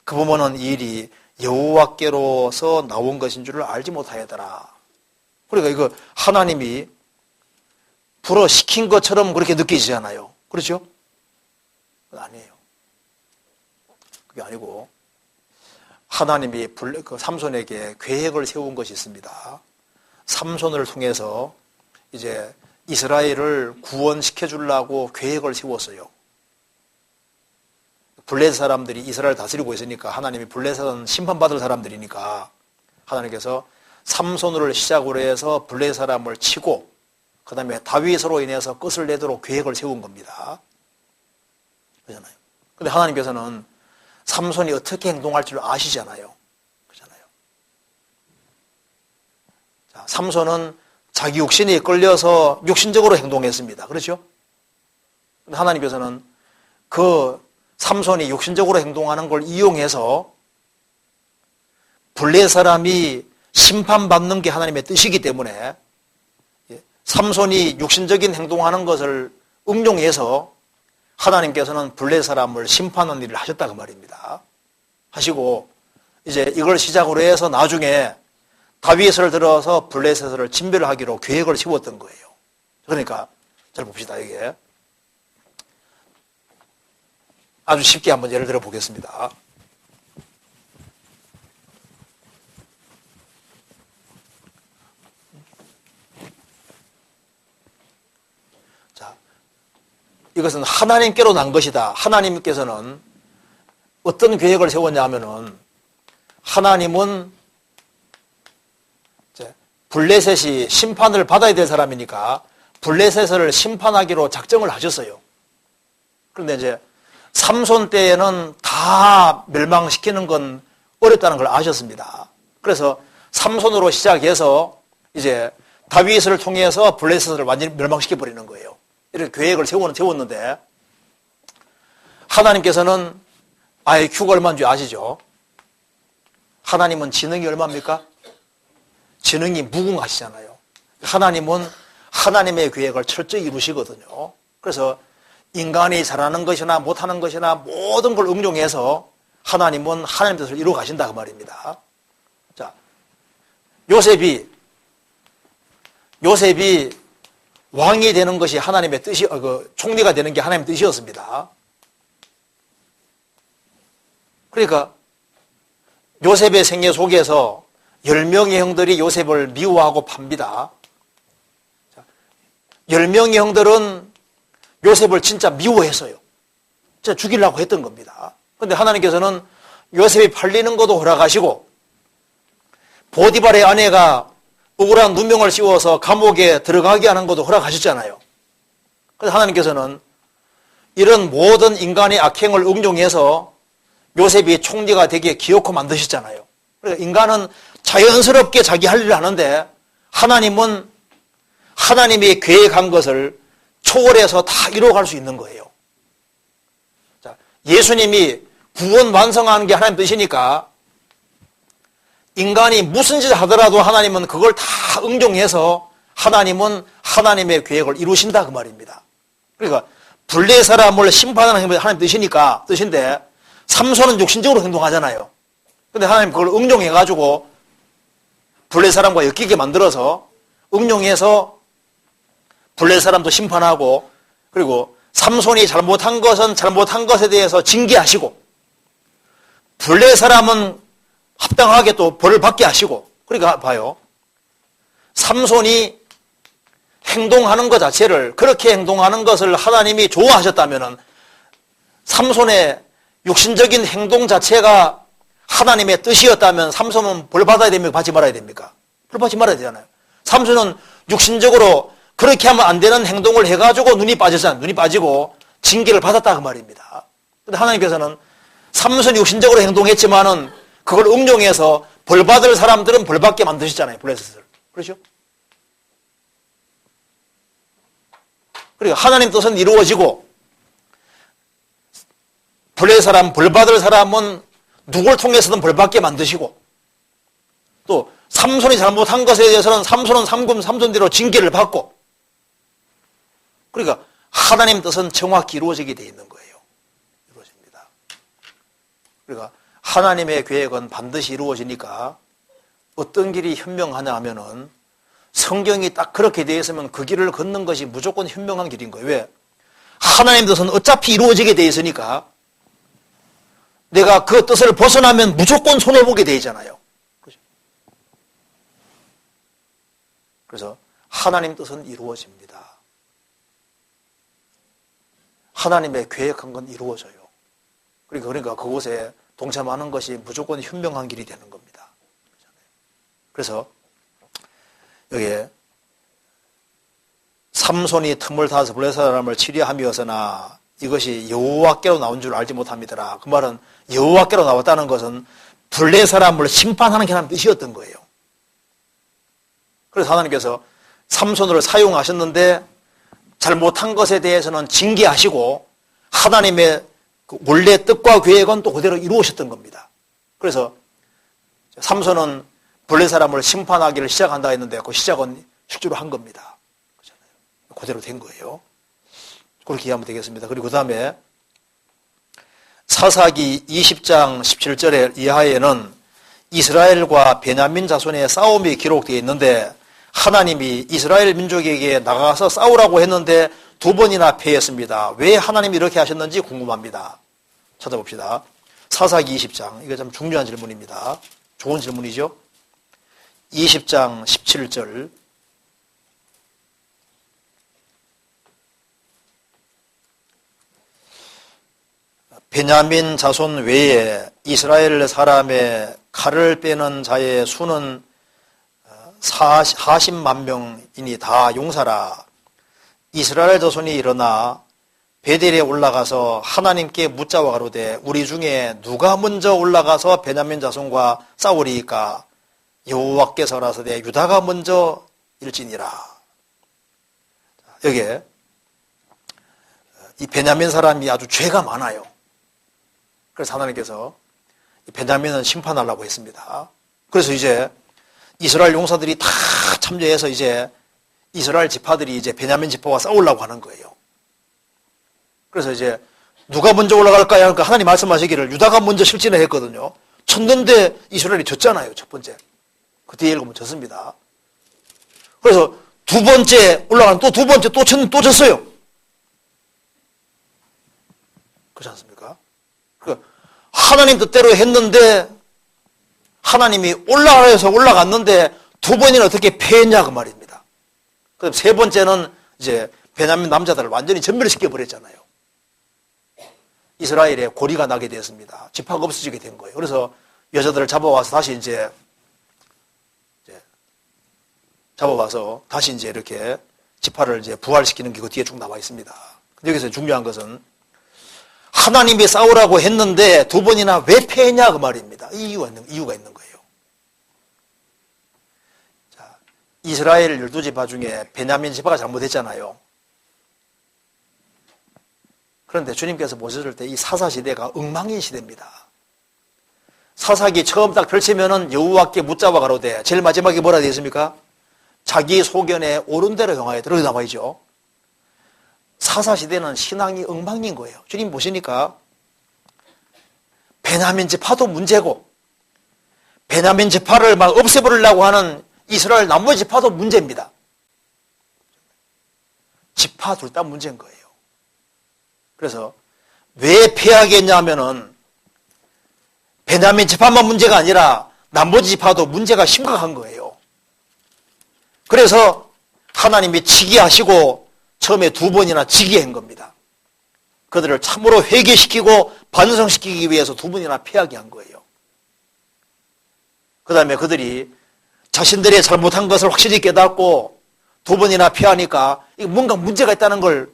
그 부모는 이 일이 여호와께로서 나온 것인 줄을 알지 못하였더라. 그러니까 이거 하나님이 불어 시킨 것처럼 그렇게 느끼지않아요. 그렇죠? 아니에요. 그게 아니고 하나님이 삼손에게 계획을 세운 것이 있습니다. 삼손을 통해서 이제 이스라엘을 구원시켜 주려고 계획을 세웠어요. 블레셋 사람들이 이스라엘을 다스리고 있으니까 하나님이 블레셋은 심판받을 사람들이니까 하나님께서 삼손을 시작으로 해서 블레셋 사람을 치고 그 다음에 다윗으로 인해서 끝을 내도록 계획을 세운 겁니다. 그렇잖아요. 근데 하나님께서는 삼손이 어떻게 행동할 줄 아시잖아요. 그렇잖아요. 자, 삼손은 자기 육신에 끌려서 육신적으로 행동했습니다. 그렇죠? 근데 하나님께서는 그 삼손이 육신적으로 행동하는 걸 이용해서 블레셋 사람이 심판받는 게 하나님의 뜻이기 때문에 삼손이 육신적인 행동하는 것을 응용해서 하나님께서는 블레셋 사람을 심판하는 일을 하셨다 그 말입니다. 하시고 이제 이걸 시작으로 해서 나중에 다윗을 들어서 블레셋을 진멸하기로 계획을 세웠던 거예요. 그러니까 잘 봅시다. 이게 아주 쉽게 한번 예를 들어 보겠습니다. 자, 이것은 하나님께로 난 것이다. 하나님께서는 어떤 계획을 세웠냐 하면은 하나님은 블레셋이 심판을 받아야 될 사람이니까 블레셋을 심판하기로 작정을 하셨어요. 그런데 이제 삼손 때에는 다 멸망시키는 건 어렵다는 걸 아셨습니다. 그래서 삼손으로 시작해서 이제 다윗을 통해서 블레셋을 완전히 멸망시켜 버리는 거예요. 이렇게 계획을 세웠는데 하나님께서는 IQ가 얼마인 줄 아시죠? 하나님은 지능이 얼마입니까? 지능이 무궁하시잖아요. 하나님은 하나님의 계획을 철저히 이루시거든요. 그래서 인간이 잘하는 것이나 못하는 것이나 모든 걸 응용해서 하나님은 하나님의 뜻을 이루어 가신다 그 말입니다. 자, 요셉이 왕이 되는 것이 하나님의 뜻이, 총리가 되는 게 하나님의 뜻이었습니다. 그러니까 요셉의 생애 속에서 10명의 형들이 요셉을 미워하고 팝니다. 10명의 형들은 요셉을 진짜 미워했어요. 진짜 죽이려고 했던 겁니다. 그런데 하나님께서는 요셉이 팔리는 것도 허락하시고 보디발의 아내가 억울한 누명을 씌워서 감옥에 들어가게 하는 것도 허락하셨잖아요. 그래서 하나님께서는 이런 모든 인간의 악행을 응용해서 요셉이 총리가 되게 기어코 만드셨잖아요. 그러니까 인간은 자연스럽게 자기 할 일을 하는데 하나님은 하나님이 계획한 것을 초월해서 다 이루어갈 수 있는 거예요. 자, 예수님이 구원 완성하는 게 하나님 뜻이니까 인간이 무슨 짓을 하더라도 하나님은 그걸 다 응용해서 하나님은 하나님의 계획을 이루신다 그 말입니다. 그러니까 블레 사람을 심판하는 게 하나님 뜻인데 삼손은 육신적으로 행동하잖아요. 근데 하나님 그걸 응용해가지고 블레 사람과 엮이게 만들어서 응용해서 블레 사람도 심판하고 그리고 삼손이 잘못한 것은 잘못한 것에 대해서 징계하시고 블레 사람은 합당하게 또 벌을 받게 하시고 그러니까 봐요. 삼손이 행동하는 것 자체를, 그렇게 행동하는 것을 하나님이 좋아하셨다면은 삼손의 육신적인 행동 자체가 하나님의 뜻이었다면 삼손은 벌 받아야 됩니까? 받지 말아야 됩니까? 벌 받지 말아야 되잖아요. 삼손은 육신적으로 그렇게 하면 안 되는 행동을 해가지고 눈이 빠졌잖아요. 눈이 빠지고 징계를 받았다 그 말입니다. 근데 하나님께서는 삼손이 육신적으로 행동했지만은 그걸 응용해서 벌 받을 사람들은 벌 받게 만드셨잖아요. 블레셋을. 그렇죠? 그러니까 하나님 뜻은 이루어지고 벌 받을 사람은 누굴 통해서든 벌 받게 만드시고 또 삼손이 잘못한 것에 대해서는 삼손은 삼손대로 징계를 받고 그러니까 하나님 뜻은 정확히 이루어지게 되어 있는 거예요. 이루어집니다. 그러니까 하나님의 계획은 반드시 이루어지니까 어떤 길이 현명하냐 하면은 성경이 딱 그렇게 되어 있으면 그 길을 걷는 것이 무조건 현명한 길인 거예요. 왜? 하나님 뜻은 어차피 이루어지게 되어 있으니까 내가 그 뜻을 벗어나면 무조건 손해보게 되어 있잖아요. 그래서 하나님 뜻은 이루어집니다. 하나님의 계획한 건 이루어져요. 그러니까 그곳에 동참하는 것이 무조건 현명한 길이 되는 겁니다. 그래서 여기에 삼손이 틈을 타서 블레셋 사람을 치려함이었으나 이것이 여호와께로 나온 줄 알지 못합니다라. 그 말은 여호와께로 나왔다는 것은 블레셋 사람을 심판하는 게 하나님 뜻이었던 거예요. 그래서 하나님께서 삼손을 사용하셨는데 잘못한 것에 대해서는 징계하시고 하나님의 그 원래 뜻과 계획은 또 그대로 이루어졌던 겁니다. 그래서 삼손은 블레셋 사람을 심판하기를 시작한다 했는데 그 시작은 실제로 한 겁니다. 그대로 된 거예요. 그렇게 이해하면 되겠습니다. 그리고 그 다음에 사사기 20장 17절에 이하에는 이스라엘과 베냐민 자손의 싸움이 기록되어 있는데 하나님이 이스라엘 민족에게 나가서 싸우라고 했는데 2번이나 패했습니다. 왜 하나님이 이렇게 하셨는지 궁금합니다. 찾아봅시다. 사사기 20장, 이거 참 중요한 질문입니다. 좋은 질문이죠. 20장 17절 베냐민 자손 외에 이스라엘 사람의 칼을 빼는 자의 수는 40만 명이니 다 용사라. 이스라엘 자손이 일어나 베델에 올라가서 하나님께 묻자와 가로되 우리 중에 누가 먼저 올라가서 베냐민 자손과 싸우리이까? 여호와께서 가라사대 유다가 먼저 일지니라. 여기에 이 베냐민 사람이 아주 죄가 많아요. 그래서 하나님께서 베냐민은 심판하려고 했습니다. 그래서 이제 이스라엘 용사들이 다 참여해서 이제 이스라엘 지파들이 이제 베냐민 지파와 싸우려고 하는 거예요. 그래서 이제 누가 먼저 올라갈까요? 그러니까 하나님 말씀하시기를 유다가 먼저 실진을 했거든요. 쳤는데 이스라엘이 졌잖아요. 첫 번째. 그 뒤에 읽으면 졌습니다. 그래서 두 번째 올라가는 또 두 번째 또 졌어요. 그렇지 않습니까? 하나님 뜻대로 했는데 하나님이 올라가서 올라갔는데 2번이나 어떻게 패했냐 그 말입니다. 그럼 3번째는 이제 베냐민 남자들을 완전히 전멸시켜 버렸잖아요. 이스라엘에 고리가 나게 됐습니다. 지파가 없어지게 된 거예요. 그래서 여자들을 잡아와서 다시 이제 이렇게 지파를 이제 부활시키는 게 그 뒤에 쭉 나와 있습니다. 여기서 중요한 것은 하나님이 싸우라고 했는데 2번이나 왜 패했냐 그 말입니다. 이유가 있는 거예요. 자, 이스라엘 12지파 중에 베냐민 지파가 잘못했잖아요. 그런데 주님께서 보셨을 때 이 사사시대가 엉망인 시대입니다. 사사기 처음 딱 펼치면은 여호와께 묻자와 가로되 제일 마지막에 뭐라 되어 있습니까? 자기 소견에 옳은 대로 행하여 들어 나와 있죠. 사사시대는 신앙이 엉망인 거예요. 주님 보시니까 베냐민 지파도 문제고 베냐민 지파를 막 없애버리려고 하는 이스라엘 나머지 지파도 문제입니다. 지파 둘 다 문제인 거예요. 그래서 왜 패하겠냐면은 베냐민 지파만 문제가 아니라 나머지 지파도 문제가 심각한 거예요. 그래서 하나님이 지게 하시고 처음에 2번이나 지게 한 겁니다. 그들을 참으로 회개시키고 반성시키기 위해서 2번이나 피하게 한 거예요. 그 다음에 그들이 자신들의 잘못한 것을 확실히 깨닫고 2번이나 피하니까 이게 뭔가 문제가 있다는 걸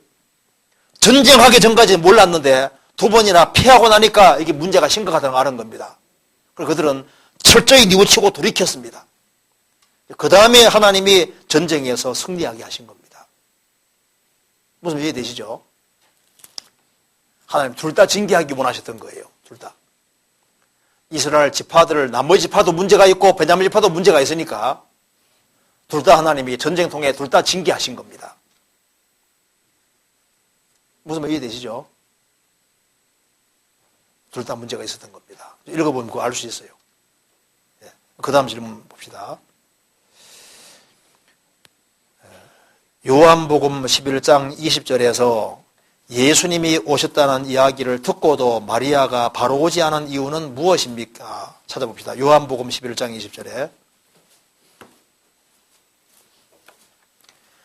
전쟁하기 전까지 몰랐는데 2번이나 피하고 나니까 이게 문제가 심각하다는 걸 아는 겁니다. 그래서 그들은 철저히 뉘우치고 돌이켰습니다. 그 다음에 하나님이 전쟁에서 승리하게 하신 겁니다. 무슨 이해되시죠? 하나님 둘 다 징계하기 원하셨던 거예요. 둘 다. 이스라엘 지파들을 나머지 지파도 문제가 있고 베냐민 지파도 문제가 있으니까 둘 다 하나님이 전쟁통에 둘 다 징계하신 겁니다. 무슨 말 이해되시죠? 둘 다 문제가 있었던 겁니다. 읽어보면 그거 알 수 있어요. 네. 그 다음 질문 봅시다. 요한복음 11장 20절에서 예수님이 오셨다는 이야기를 듣고도 마리아가 바로 오지 않은 이유는 무엇입니까? 찾아봅시다. 요한복음 11장 20절에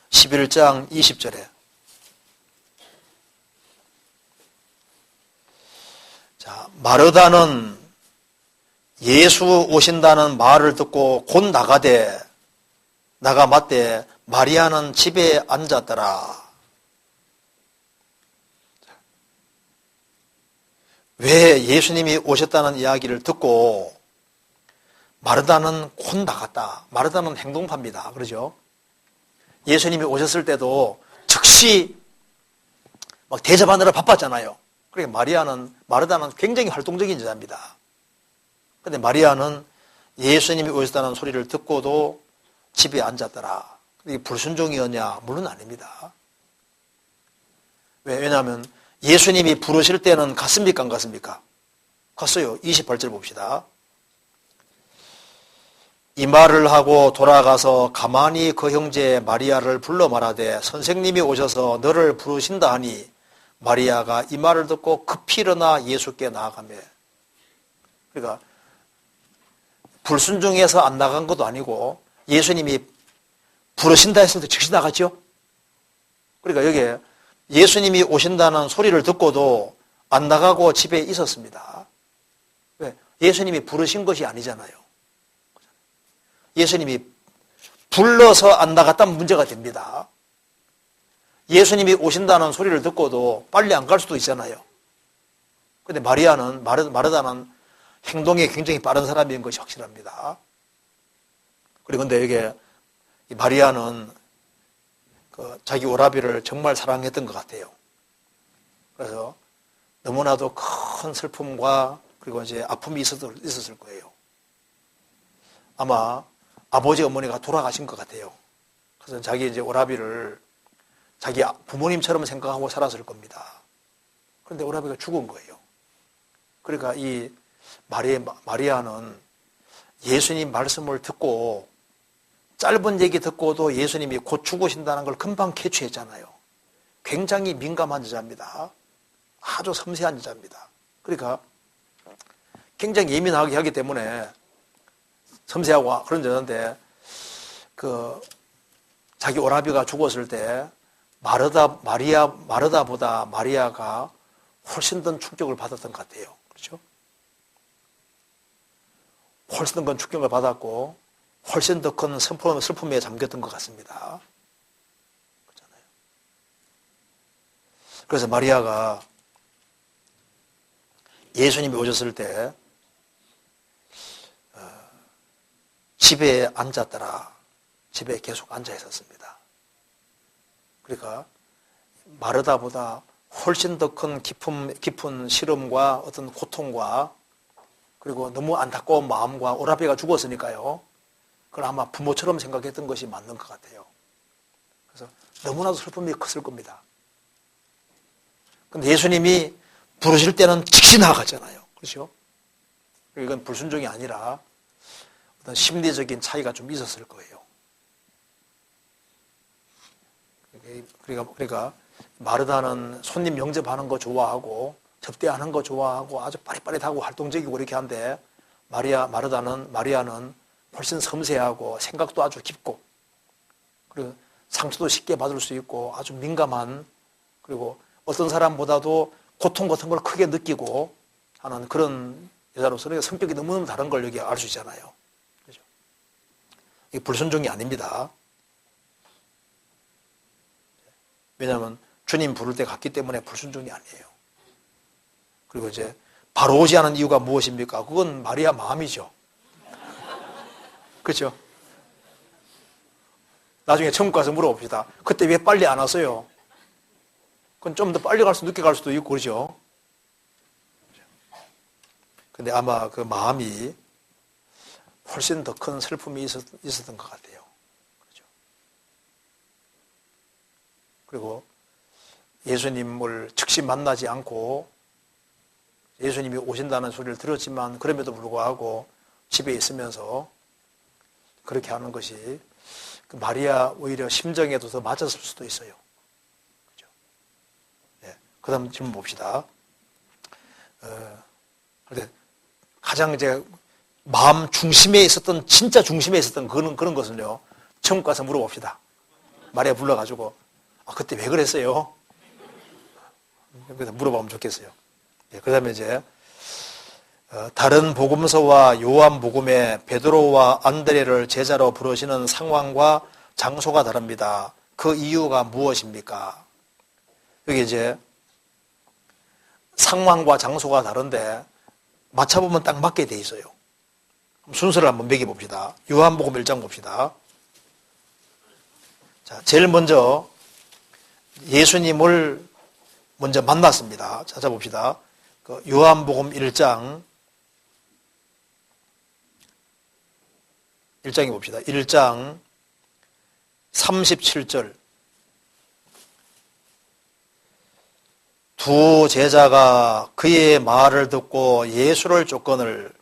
11장 20절에 자, 마르다는 예수 오신다는 말을 듣고 곧 나가 맞대 마리아는 집에 앉았더라. 왜 예수님이 오셨다는 이야기를 듣고 마르다는 곧 나갔다. 마르다는 행동파입니다. 그러죠? 예수님이 오셨을 때도 즉시 막 대접하느라 바빴잖아요. 그러니까 마르다는 굉장히 활동적인 여자입니다. 그런데 마리아는 예수님이 오셨다는 소리를 듣고도 집에 앉았더라. 이게 불순종이었냐? 물론 아닙니다. 왜냐하면 예수님이 부르실 때는 갔습니까? 안 갔습니까? 갔어요. 28절 봅시다. 이 말을 하고 돌아가서 가만히 그 형제 마리아를 불러 말하되 선생님이 오셔서 너를 부르신다 하니 마리아가 이 말을 듣고 급히 일어나 예수께 나아가며 그러니까 불순종해서 안 나간 것도 아니고 예수님이 부르신다 했을 때 즉시 나갔죠. 그러니까 여기에 예수님이 오신다는 소리를 듣고도 안 나가고 집에 있었습니다. 왜? 예수님이 부르신 것이 아니잖아요. 예수님이 불러서 안 나갔다면 문제가 됩니다. 예수님이 오신다는 소리를 듣고도 빨리 안 갈 수도 있잖아요. 그런데 마르다는 행동이 굉장히 빠른 사람인 것이 확실합니다. 그리고 근데 이게 마리아는 자기 오라비를 정말 사랑했던 것 같아요. 그래서 너무나도 큰 슬픔과 그리고 이제 아픔이 있었을 거예요. 아마 아버지 어머니가 돌아가신 것 같아요. 그래서 자기 이제 오라비를 자기 부모님처럼 생각하고 살았을 겁니다. 그런데 오라비가 죽은 거예요. 그러니까 이 마리아는 예수님 말씀을 듣고 짧은 얘기 듣고도 예수님이 곧 죽으신다는 걸 금방 캐치했잖아요. 굉장히 민감한 여자입니다. 아주 섬세한 여자입니다. 그러니까 굉장히 예민하게 하기 때문에 섬세하고 그런 여자인데 자기 오라비가 죽었을 때 마르다보다 마리아가 훨씬 더 충격을 받았던 것 같아요. 그렇죠? 훨씬 더 큰 충격을 받았고 훨씬 더 큰 슬픔에 잠겼던 것 같습니다. 그렇잖아요. 그래서 마리아가 예수님이 오셨을 때 집에 앉았더라. 집에 계속 앉아 있었습니다. 그러니까 마르다보다 훨씬 더 큰 깊은 시름과 어떤 고통과 그리고 너무 안타까운 마음과 오라비가 죽었으니까요. 그걸 아마 부모처럼 생각했던 것이 맞는 것 같아요. 그래서 너무나도 슬픔이 컸을 겁니다. 근데 예수님이 부르실 때는 즉시 나아갔잖아요. 그렇죠? 이건 불순종이 아니라 어떤 심리적인 차이가 좀 있었을 거예요. 그러니까 마르다는 손님 영접하는 거 좋아하고 접대하는 거 좋아하고 아주 빠릿빠릿하고 활동적이고 이렇게 한데 마리아는 훨씬 섬세하고 생각도 아주 깊고 그리고 상처도 쉽게 받을 수 있고 아주 민감한, 그리고 어떤 사람보다도 고통 같은 걸 크게 느끼고 하는 그런 여자로서 성격이 너무너무 다른 걸 여기 알 수 있잖아요. 그죠? 이게 불순종이 아닙니다. 왜냐하면 주님 부를 때 갔기 때문에 불순종이 아니에요. 그리고 이제 바로 오지 않은 이유가 무엇입니까? 그건 마리아 마음이죠. 그렇죠? 나중에 천국 가서 물어봅시다. 그때 왜 빨리 안 왔어요? 그건 좀 더 빨리 갈 수도 늦게 갈 수도 있고 그렇죠? 근데 아마 그 마음이 훨씬 더 큰 슬픔이 있었던 것 같아요. 그렇죠? 그리고 예수님을 즉시 만나지 않고 예수님이 오신다는 소리를 들었지만 그럼에도 불구하고 집에 있으면서 그렇게 하는 것이 그 마리아 오히려 심정에도 더 맞았을 수도 있어요. 그렇죠? 네. 그 다음 질문 봅시다. 가장 이제 마음 중심에 있었던, 진짜 중심에 있었던 그런 것은요, 천국 가서 물어봅시다. 마리아 불러가지고, 그때 왜 그랬어요? 그래서 물어보면 좋겠어요. 네, 그 다음에 이제, 다른 복음서와 요한 복음에 베드로와 안드레를 제자로 부르시는 상황과 장소가 다릅니다. 그 이유가 무엇입니까? 여기 이제 상황과 장소가 다른데 맞춰보면 딱 맞게 돼 있어요. 순서를 한번 매겨봅시다. 요한복음 1장 봅시다. 자, 제일 먼저 예수님을 먼저 만났습니다. 찾아봅시다. 그 요한복음 1장에 봅시다. 1장 37절. 두 제자가 그의 말을 듣고 예수를 쫓거늘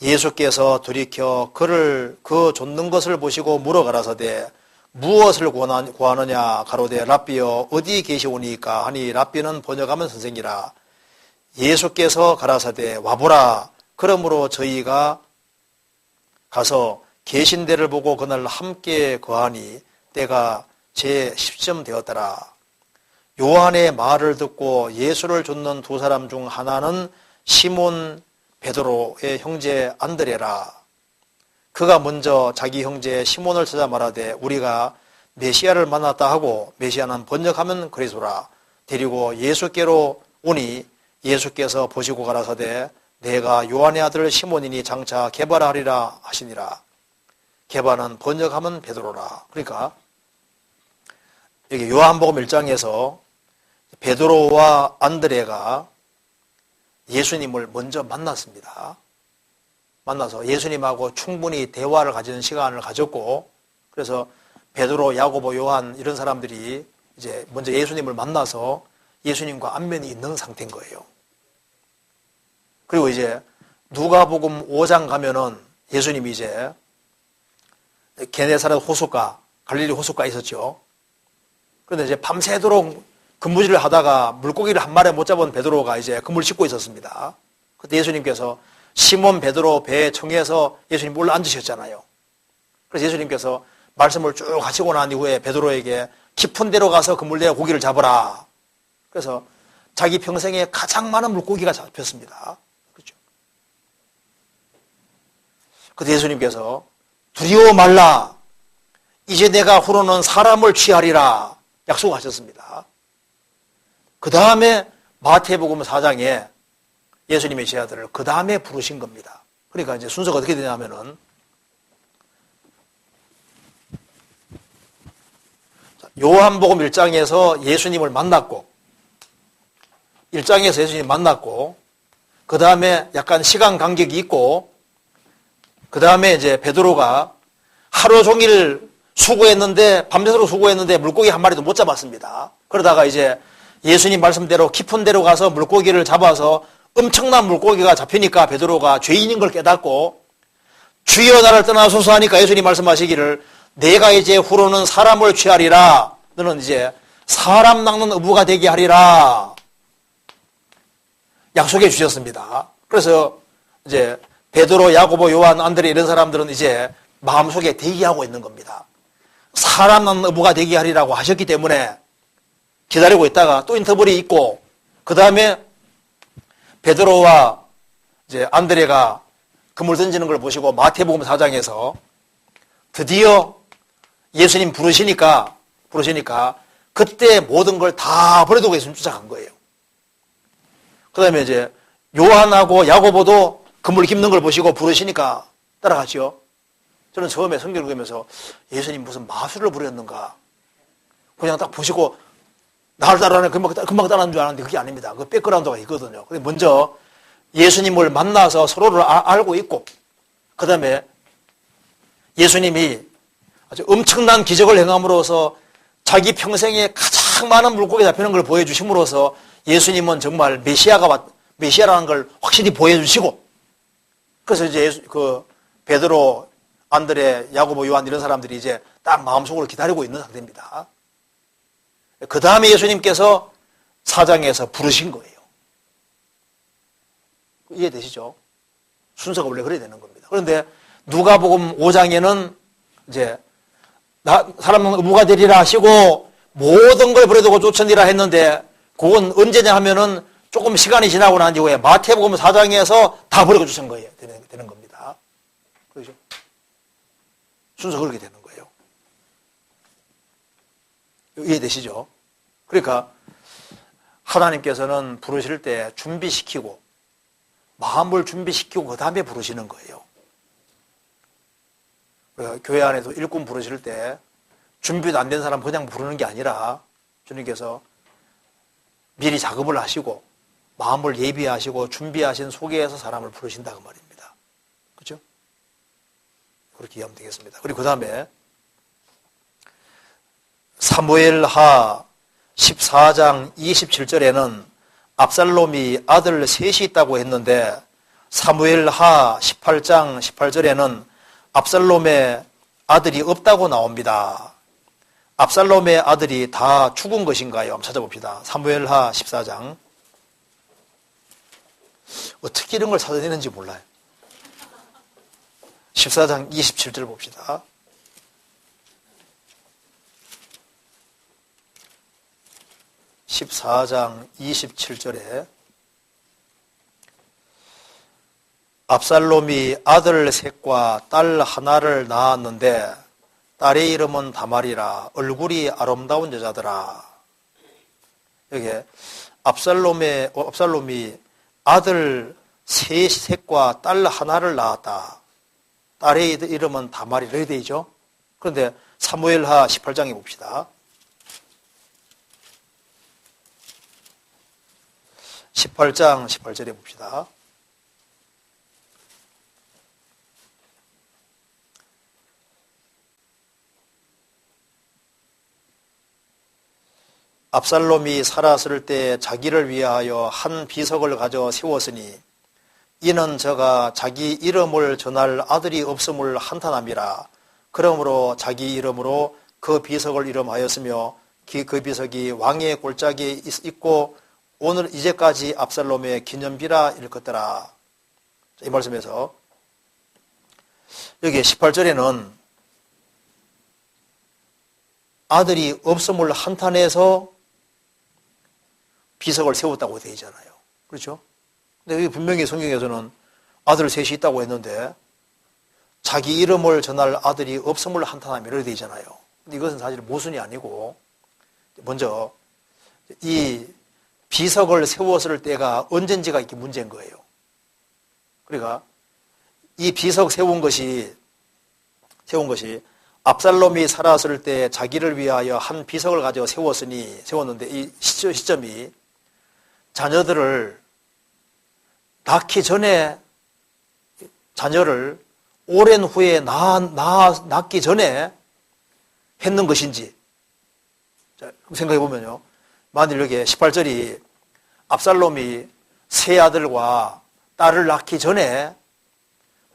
예수께서 돌이켜 그를 그 쫓는 것을 보시고 물어가라사대 무엇을 구하느냐 가로되 랍비여 어디 계시오니까 하니 랍비는 번역하면 선생이라. 예수께서 가라사대 와보라. 그러므로 저희가 가서 계신 데를 보고 그날 함께 거하니 때가 제 10점 되었더라. 요한의 말을 듣고 예수를 쫓는 두 사람 중 하나는 시몬 베드로의 형제 안드레라. 그가 먼저 자기 형제 시몬을 찾아 말하되 우리가 메시아를 만났다 하고, 메시아는 번역하면 그리스도라. 데리고 예수께로 오니 예수께서 보시고 가라사대 내가 요한의 아들 시몬이니 장차 게바라 하리라 하시니라. 게바는 번역하면 베드로라. 그러니까 여기 요한복음 1장에서 베드로와 안드레가 예수님을 먼저 만났습니다. 만나서 예수님하고 충분히 대화를 가지는 시간을 가졌고, 그래서 베드로, 야고보, 요한 이런 사람들이 이제 먼저 예수님을 만나서 예수님과 안면이 있는 상태인 거예요. 그리고 이제 누가복음 5장 가면은 예수님이 이제 게네사렛 호숫가, 갈릴리 호숫가에 있었죠. 그런데 이제 밤새도록 근무질을 하다가 물고기를 한 마리 못 잡은 베드로가 이제 그물 씻고 있었습니다. 그때 예수님께서 시몬 베드로 배에 청해서 예수님 올라 앉으셨잖아요. 그래서 예수님께서 말씀을 쭉 하시고 난 이후에 베드로에게 깊은 데로 가서 그물 내에 고기를 잡아라. 그래서 자기 평생에 가장 많은 물고기가 잡혔습니다. 그렇죠. 그때 예수님께서 두려워 말라. 이제 내가 후로는 사람을 취하리라 약속하셨습니다. 그 다음에 마태복음 4장에 예수님의 제자들을 그 다음에 부르신 겁니다. 그러니까 이제 순서가 어떻게 되냐면은 요한복음 1장에서 예수님을 만났고, 1장에서 예수님 만났고, 그 다음에 약간 시간 간격이 있고, 그 다음에 이제 베드로가 하루 종일 수고했는데, 밤새도록 수고했는데 물고기 한 마리도 못 잡았습니다. 그러다가 이제 예수님 말씀대로 깊은 데로 가서 물고기를 잡아서 엄청난 물고기가 잡히니까 베드로가 죄인인 걸 깨닫고 주여 나를 떠나소서 하니까 예수님 말씀하시기를 내가 이제 후로는 사람을 취하리라. 너는 이제 사람 낚는 어부가 되게 하리라. 약속해 주셨습니다. 그래서 이제 베드로, 야고보, 요한, 안드레 이런 사람들은 이제 마음속에 대기하고 있는 겁니다. 사람 낳는 어부가 되게 하리라고 하셨기 때문에 기다리고 있다가 또 인터벌이 있고, 그 다음에 베드로와 이제 안드레가 그물 던지는 걸 보시고 마태복음 4장에서 드디어 예수님 부르시니까 그때 모든 걸 다 버려두고 예수님 쫓아간 거예요. 그 다음에 이제 요한하고 야고보도 그물 깁는 걸 보시고 부르시니까 따라가죠. 저는 처음에 성경을 읽으면서 예수님 무슨 마술을 부렸는가. 그냥 딱 보시고 나를 따라하는 금방 따라하는 줄 알았는데 그게 아닙니다. 그 백그라운드가 있거든요. 근데 먼저 예수님을 만나서 서로를 알고 있고, 그 다음에 예수님이 아주 엄청난 기적을 행함으로써 자기 평생에 가장 많은 물고기 잡히는 걸 보여주심으로써 예수님은 정말 메시아라는 걸 확실히 보여주시고, 그래서 이제 그 베드로, 안드레, 야고보, 요한 이런 사람들이 이제 딱 마음속으로 기다리고 있는 상태입니다. 그 다음에 예수님께서 사장에서 부르신 거예요. 이해되시죠? 순서가 원래 그래야 되는 겁니다. 그런데 누가복음 5장에는 이제 사람은 어부가 되리라 하시고 모든 걸 버려두고 쫓으니라 했는데, 그건 언제냐 하면은 조금 시간이 지나고 난 이후에 마태복음 4장에서 다 버리고 쫓은 거예요. 되는 겁니다. 그렇죠? 순서 그렇게 되는 거예요. 이해되시죠? 그러니까 하나님께서는 부르실 때 준비시키고 마음을 준비시키고 그 다음에 부르시는 거예요. 교회 안에도 일꾼 부르실 때 준비도 안 된 사람 그냥 부르는 게 아니라 주님께서 미리 작업을 하시고 마음을 예비하시고 준비하신 속에서 사람을 부르신다 그 말입니다. 그렇죠? 그렇게 이해하면 되겠습니다. 그리고 그 다음에 사무엘하 14장 27절에는 압살롬이 아들 셋이 있다고 했는데, 사무엘하 18장 18절에는 압살롬의 아들이 없다고 나옵니다. 압살롬의 아들이 다 죽은 것인가요? 한번 찾아봅시다. 사무엘하 14장. 어떻게 이런 걸 찾아내는지 몰라요. 14장 27절 봅시다. (14장 27절에) 압살롬이 아들 셋과 딸 하나를 낳았는데 딸의 이름은 다말이라 얼굴이 아름다운 여자더라. 여기에 압살롬이 아들 셋과 딸 하나를 낳았다. 딸의 이름은 다말이라 이렇게 되죠. 그런데 사무엘하 18장에 봅시다. 18장 18절에 봅시다. 압살롬이 살았을 때 자기를 위하여 한 비석을 가져 세웠으니 이는 저가 자기 이름을 전할 아들이 없음을 한탄함이라. 그러므로 자기 이름으로 그 비석을 이름하였으며 그 비석이 왕의 골짜기에 있고 오늘 이제까지 압살롬의 기념비라 일컫더라. 이 말씀에서 여기 18절에는 아들이 없음을 한탄해서 비석을 세웠다고 되어 있잖아요. 그렇죠? 근데 여기 분명히 성경에서는 아들 셋이 있다고 했는데 자기 이름을 전할 아들이 없음을 한탄하며 이렇게 되어 있잖아요. 근데 이것은 사실 모순이 아니고 먼저 이 비석을 세웠을 때가 언젠지가 이렇게 문제인 거예요. 그러니까 이 비석 세운 것이 압살롬이 살았을 때 자기를 위하여 한 비석을 가져 세웠는데 이 시점이 자녀들을 낳기 전에 자녀를 오랜 후에 낳기 전에 했는 것인지 생각해 보면요. 만일 여기 18절이 압살롬이 세 아들과 딸을 낳기 전에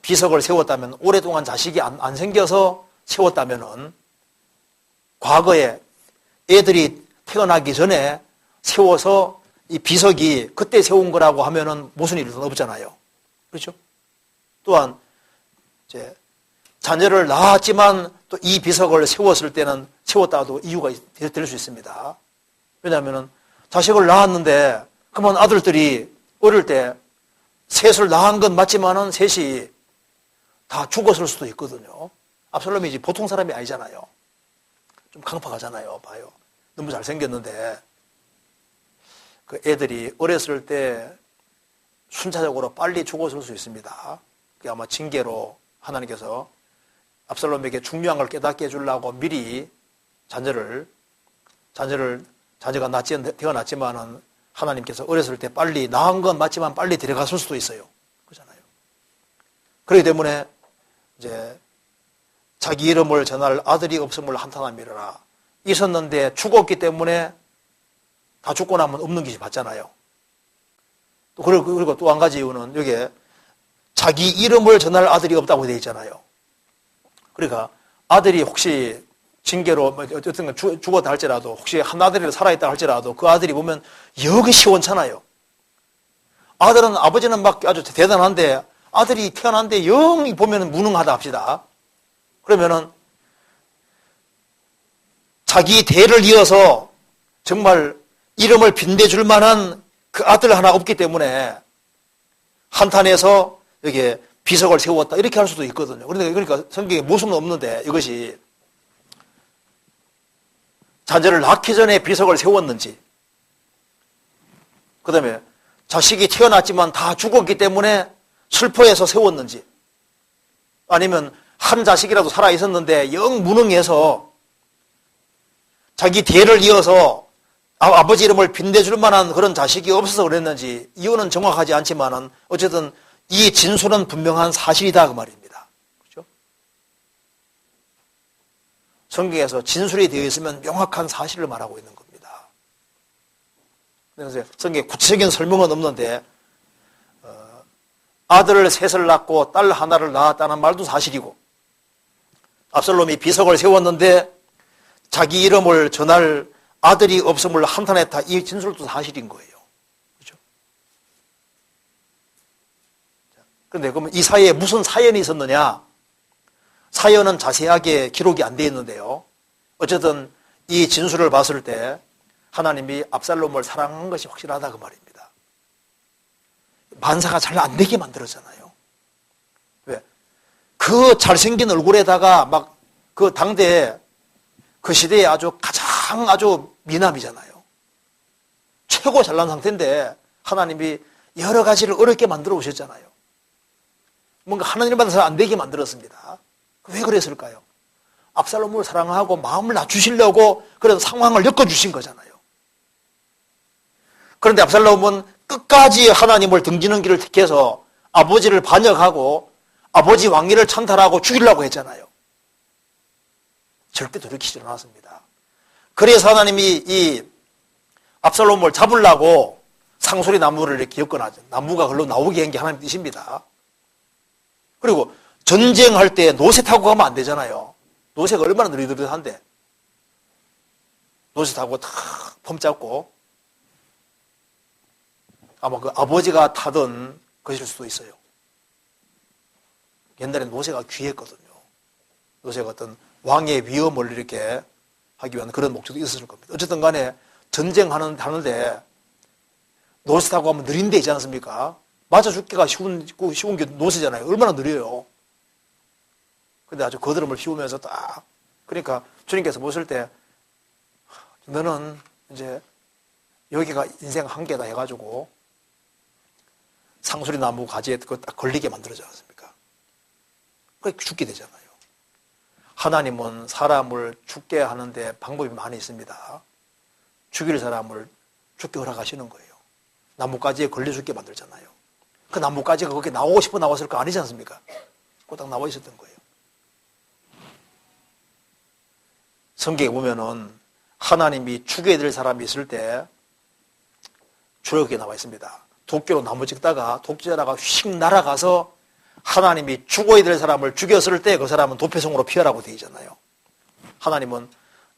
비석을 세웠다면 오랫동안 자식이 안 생겨서 세웠다면은 과거에 애들이 태어나기 전에 세워서 이 비석이 그때 세운 거라고 하면은 무슨 일은 없잖아요. 그렇죠? 또한 이제 자녀를 낳았지만 또 이 비석을 세웠을 때는 세웠다도 이유가 될 수 있습니다. 왜냐하면 자식을 낳았는데 그러면 아들들이 어릴 때 셋을 낳은 건 맞지만은 셋이 다 죽었을 수도 있거든요. 압살롬이 이제 보통 사람이 아니잖아요. 좀 강팍하잖아요. 봐요. 너무 잘생겼는데 그 애들이 어렸을 때 순차적으로 빨리 죽었을 수 있습니다. 그게 아마 징계로 하나님께서 압살롬에게 중요한 걸 깨닫게 해주려고 미리 자녀가 태어났지만은 하나님께서 어렸을 때 빨리 낳은 건 맞지만 빨리 데려갔을 수도 있어요. 그렇잖아요. 그렇기 때문에 이제 자기 이름을 전할 아들이 없음을 한탄함이라 있었는데 죽었기 때문에 다 죽고 나면 없는 것이 맞잖아요. 또 그리고 또 한 가지 이유는 여기에 자기 이름을 전할 아들이 없다고 되어 있잖아요. 그러니까 아들이 혹시 징계로 어쨌든 죽었다 할지라도 혹시 한 아들이 살아있다 할지라도 그 아들이 보면 여기 시원찮아요. 아들은 아버지는 막 아주 대단한데 아들이 태어났는데 영 보면 무능하다 합시다. 그러면은 자기 대를 이어서 정말 이름을 빛내줄 만한 그 아들 하나 없기 때문에 한탄해서 여기에 비석을 세웠다 이렇게 할 수도 있거든요. 그러니까 성경에 모순은 없는데 이것이 자녀를 낳기 전에 비석을 세웠는지, 그 다음에 자식이 태어났지만 다 죽었기 때문에 슬퍼해서 세웠는지, 아니면 한 자식이라도 살아있었는데 영 무능해서 자기 대를 이어서 아버지 이름을 빛내줄 만한 그런 자식이 없어서 그랬는지 이유는 정확하지 않지만은 어쨌든 이 진술은 분명한 사실이다 그 말입니다. 그렇죠? 성경에서 진술이 되어 있으면 명확한 사실을 말하고 있는 겁니다. 그래서 성경에 구체적인 설명은 없는데 아들을 셋을 낳고 딸 하나를 낳았다는 말도 사실이고 압살롬이 비석을 세웠는데 자기 이름을 전할 아들이 없음을 한탄했다. 이 진술도 사실인 거예요. 그렇죠? 그런데 그러면 이 사이에 무슨 사연이 있었느냐? 사연은 자세하게 기록이 안 되어 있는데요. 어쨌든 이 진술을 봤을 때 하나님이 압살롬을 사랑한 것이 확실하다 그 말입니다. 만사가 잘 안 되게 만들었잖아요. 왜? 그 잘생긴 얼굴에다가 막 그 당대에 그 시대에 아주 미남이잖아요. 최고 잘난 상태인데 하나님이 여러 가지를 어렵게 만들어 오셨잖아요. 뭔가 하나님 받아서 안 되게 만들었습니다. 왜 그랬을까요? 압살롬을 사랑하고 마음을 낮추시려고 그런 상황을 엮어주신 거잖아요. 그런데 압살롬은 끝까지 하나님을 등지는 길을 택해서 아버지를 반역하고 아버지 왕위를 찬탈하고 죽이려고 했잖아요. 절대 돌이키지 않았습니다. 그래서 하나님이 이 압살롬을 잡으려고 상소리 나무를 이렇게 엮어놨죠. 나무가 글로 나오게 한 게 하나님 뜻입니다. 그리고 전쟁할 때 노새 타고 가면 안 되잖아요. 노새가 얼마나 느릿느릿한데. 노새 타고 탁 폼 잡고 아마 그 아버지가 타던 것일 수도 있어요. 옛날에 노새가 귀했거든요. 노새가 어떤 왕의 위엄을 이렇게 하기 위한 그런 목적도 있었을 겁니다. 어쨌든 간에 전쟁하는데 노새 타고 가면 느린 데 있지 않습니까? 맞아 죽기가 쉬운 게 노새잖아요. 얼마나 느려요. 근데 아주 거드름을 피우면서 딱, 그러니까 주님께서 보실 때 너는 이제 여기가 인생 한계다 해가지고 상수리 나무 가지에 딱 걸리게 만들어지 않습니까? 그렇게 죽게 되잖아요. 하나님은 사람을 죽게 하는데 방법이 많이 있습니다. 죽일 사람을 죽게 허락하시는 거예요. 나뭇가지에 걸려 죽게 만들잖아요. 그 나뭇가지가 그렇게 나오고 싶어 나왔을 거 아니지 않습니까? 꼭 나와 있었던 거예요. 성경에 보면은 하나님이 죽여야 될 사람이 있을 때 주역에 나와 있습니다. 도끼로 나무 찍다가 독재자가 휙 날아가서 하나님이 죽어야 될 사람을 죽였을 때 그 사람은 도폐성으로 피하라고 되어 있잖아요. 하나님은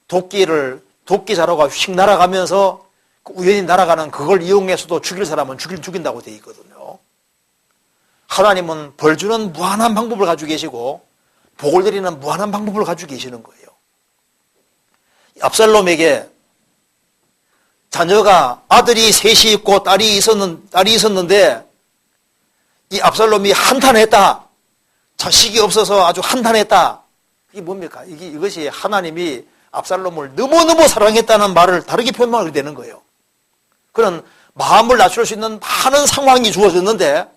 도끼자루가 휙 날아가면서 우연히 날아가는 그걸 이용해서도 죽일 사람은 죽인다고 되어 있거든요. 하나님은 벌 주는 무한한 방법을 가지고 계시고 복을 드리는 무한한 방법을 가지고 계시는 거예요. 압살롬에게 자녀가 아들이 셋이 있고 딸이 있었는데 이 압살롬이 한탄했다. 자식이 없어서 아주 한탄했다. 이게 뭡니까? 이것이 하나님이 압살롬을 너무너무 사랑했다는 말을 다르게 표현하게 되는 거예요. 그런 마음을 낮출 수 있는 많은 상황이 주어졌는데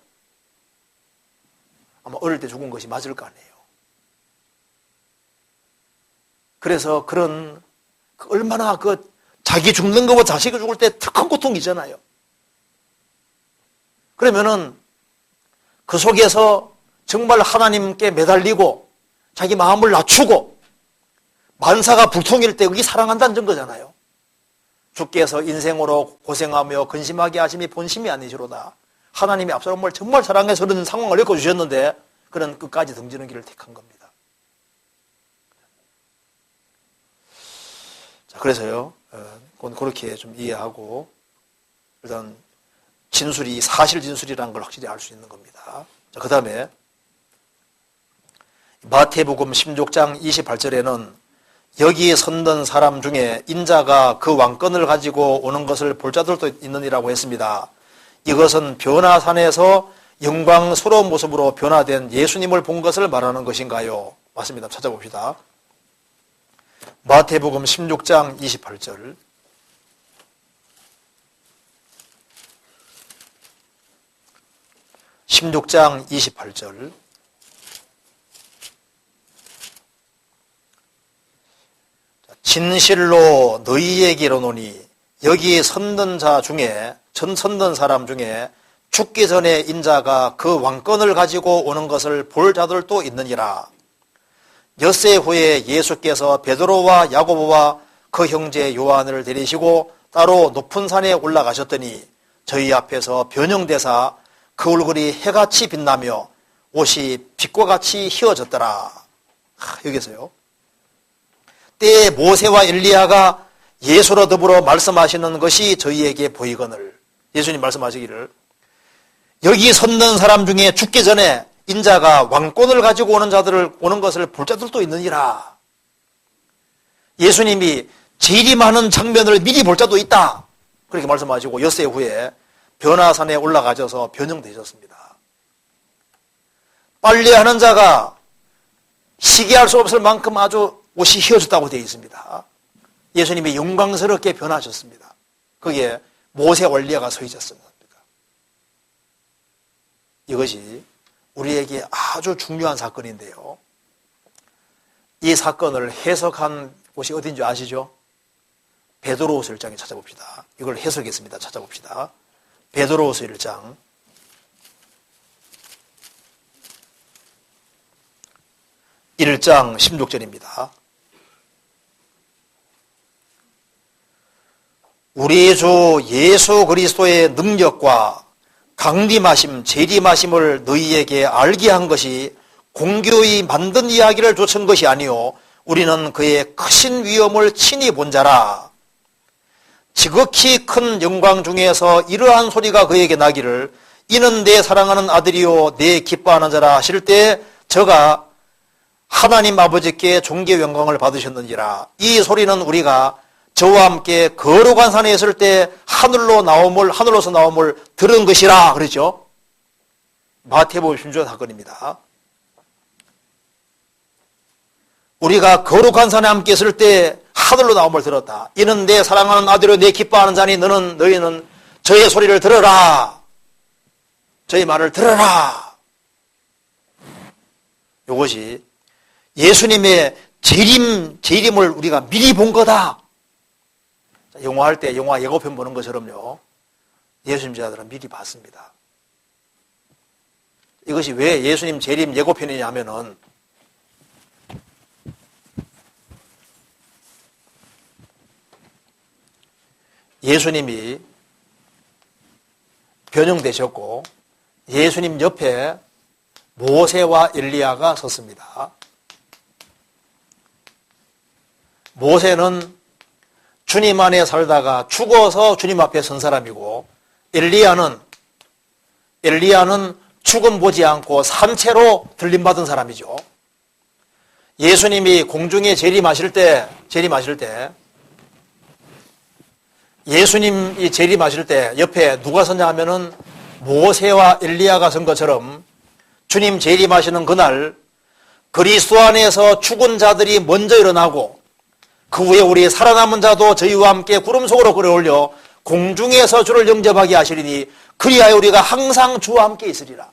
아마 어릴 때 죽은 것이 맞을 거 아니에요. 그래서 그런 얼마나 자기 죽는 것보다 자식이 죽을 때 더 큰 고통이잖아요. 그러면은 그 속에서 정말 하나님께 매달리고 자기 마음을 낮추고 만사가 불통일 때 그게 사랑한다는 증거잖아요. 주께서 인생으로 고생하며 근심하게 하심이 본심이 아니시로다. 하나님이 압살롬을 정말 사랑해서 그런 상황을 엮어주셨는데 그는 끝까지 등지는 길을 택한 겁니다. 자, 그래서요, 그렇게 좀 이해하고 일단 진술이 사실 진술이라는 걸 확실히 알 수 있는 겁니다. 자, 그 다음에 마태복음 16장 28절에는 여기 선던 사람 중에 인자가 그 왕권을 가지고 오는 것을 볼 자들도 있느니라고 했습니다. 이것은 변화산에서 영광스러운 모습으로 변화된 예수님을 본 것을 말하는 것인가요? 맞습니다. 찾아봅시다. 마태복음 16장 28절. (16장 28절) 진실로 너희에게 이르노니 여기 선던 자 중에 선던 사람 중에 죽기 전에 인자가 그 왕권을 가지고 오는 것을 볼 자들도 있느니라. 엿새 후에 예수께서 베드로와 야고보와 그 형제 요한을 데리시고 따로 높은 산에 올라가셨더니 저희 앞에서 변형되사 그 얼굴이 해같이 빛나며 옷이 빛과 같이 휘어졌더라. 여기서요. 때에 모세와 엘리야가 예수로 더불어 말씀하시는 것이 저희에게 보이거늘. 예수님 말씀하시기를 여기 섰는 사람 중에 죽기 전에 인자가 왕권을 가지고 오는 것을 볼 자들도 있느니라. 예수님이 재림하는 장면을 미리 볼 자도 있다. 그렇게 말씀하시고 엿새 후에 변화산에 올라가셔서 변형되셨습니다. 빨래하는 자가 시기할 수 없을 만큼 아주 옷이 휘어졌다고 되어 있습니다. 예수님이 영광스럽게 변하셨습니다. 거기에 모세 원리가 서 있었습니다. 이것이 우리에게 아주 중요한 사건인데요. 이 사건을 해석한 곳이 어딘지 아시죠? 베드로후서 1장에 찾아봅시다. 이걸 해석했습니다. 찾아봅시다. 베드로후서 1장 1장 16절입니다. 우리 주 예수 그리스도의 능력과 강림하심, 재림하심을 너희에게 알게 한 것이 공교히 만든 이야기를 좇은 것이 아니요 우리는 그의 크신 위엄을 친히 본 자라. 지극히 큰 영광 중에서 이러한 소리가 그에게 나기를 이는 내 사랑하는 아들이요 내 기뻐하는 자라 하실 때 저가 하나님 아버지께 존귀 영광을 받으셨느니라. 이 소리는 우리가 저와 함께 거룩한 산에 있을 때 하늘로서 나옴을 들은 것이라 그랬죠. 마태복음 16장 사건입니다. 우리가 거룩한 산에 함께 있을 때 하늘로 나옴을 들었다. 이는 내 사랑하는 아들이요 내 기뻐하는 자니 너희는 저의 소리를 들어라. 저의 말을 들어라. 이것이 예수님의 재림을 우리가 미리 본 거다. 영화할 때 영화 예고편 보는 것처럼요. 예수님 제자들은 미리 봤습니다. 이것이 왜 예수님 재림 예고편이냐 하면은 예수님이 변형되셨고 예수님 옆에 모세와 엘리야가 섰습니다. 모세는 주님 안에 살다가 죽어서 주님 앞에 선 사람이고 엘리야는 죽음 보지 않고 산채로 들림받은 사람이죠. 예수님이 공중에 재림하실 때 예수님이 재림하실 때 옆에 누가 서냐 하면은 모세와 엘리야가 선 것처럼 주님 재림하시는 그날 그리스도 안에서 죽은 자들이 먼저 일어나고 그 후에 우리 살아남은 자도 저희와 함께 구름 속으로 끌어올려 공중에서 주를 영접하게 하시리니 그리하여 우리가 항상 주와 함께 있으리라.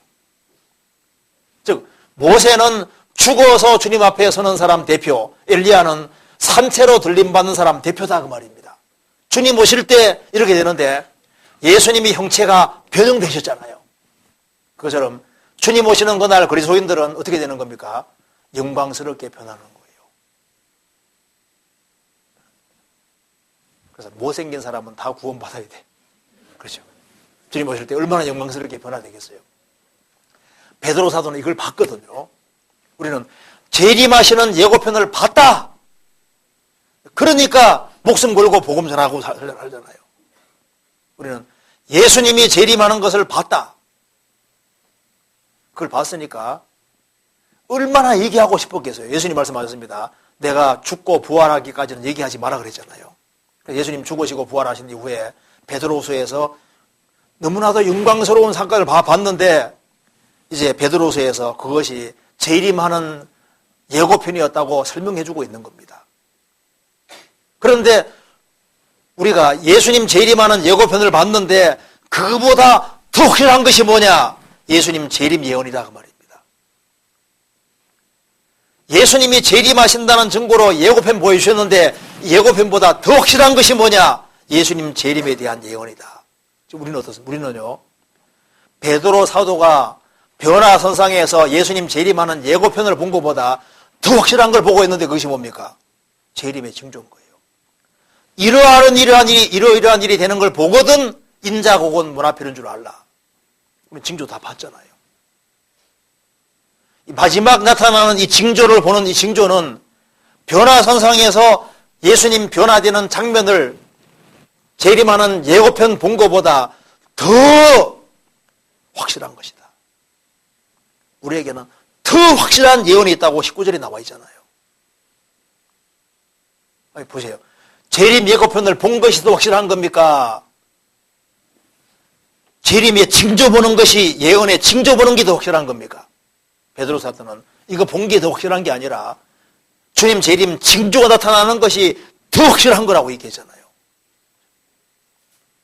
즉 모세는 죽어서 주님 앞에 서는 사람 대표, 엘리야는 산채로 들림받는 사람 대표다 그 말입니다. 주님 오실 때 이렇게 되는데 예수님이 형체가 변형되셨잖아요. 그것처럼 주님 오시는 그날 그리스도인들은 어떻게 되는 겁니까? 영광스럽게 변하는 거예요. 그래서 못생긴 사람은 다 구원받아야 돼. 그렇죠? 주님 오실 때 얼마나 영광스럽게 변화되겠어요. 베드로 사도는 이걸 봤거든요. 우리는 재림하시는 예고편을 봤다. 그러니까 목숨 걸고 복음 전하고 살잖아요. 우리는 예수님이 재림하는 것을 봤다. 그걸 봤으니까 얼마나 얘기하고 싶었겠어요. 예수님 말씀하셨습니다. 내가 죽고 부활하기까지는 얘기하지 마라 그랬잖아요. 예수님 죽으시고 부활하신 이후에 베드로후서에서 너무나도 영광스러운 사건을 봤는데 이제 베드로후서에서 그것이 재림하는 예고편이었다고 설명해주고 있는 겁니다. 그런데 우리가 예수님 재림하는 예고편을 봤는데 그거보다 더 확실한 것이 뭐냐? 예수님 재림 예언이다 그 말입니다. 예수님이 재림하신다는 증거로 예고편 보여주셨는데 예고편보다 더 확실한 것이 뭐냐? 예수님 재림에 대한 예언이다. 우리는 어떻습니까? 우리는요, 베드로 사도가 변화선상에서 예수님 재림하는 예고편을 본 것보다 더 확실한 걸 보고 있는데 그것이 뭡니까? 재림의 징조인 거예요. 이러이러한 일이 되는 걸 보거든 인자곡은 문 앞에 이른 줄 알라. 우리 징조 다 봤잖아요. 마지막 나타나는 이 징조를 보는 이 징조는 변화선상에서 예수님 변화되는 장면을 재림하는 예고편 본 것보다 더 확실한 것이다. 우리에게는 더 확실한 예언이 있다고 19절에 나와 있잖아요. 아니, 보세요. 재림 예고편을 본 것이 더 확실한 겁니까? 재림의 징조 보는 것이 예언의 징조 보는 게 더 확실한 겁니까? 베드로 사도는 이거 본 게 더 확실한 게 아니라 주님 재림 징조가 나타나는 것이 더 확실한 거라고 얘기했잖아요.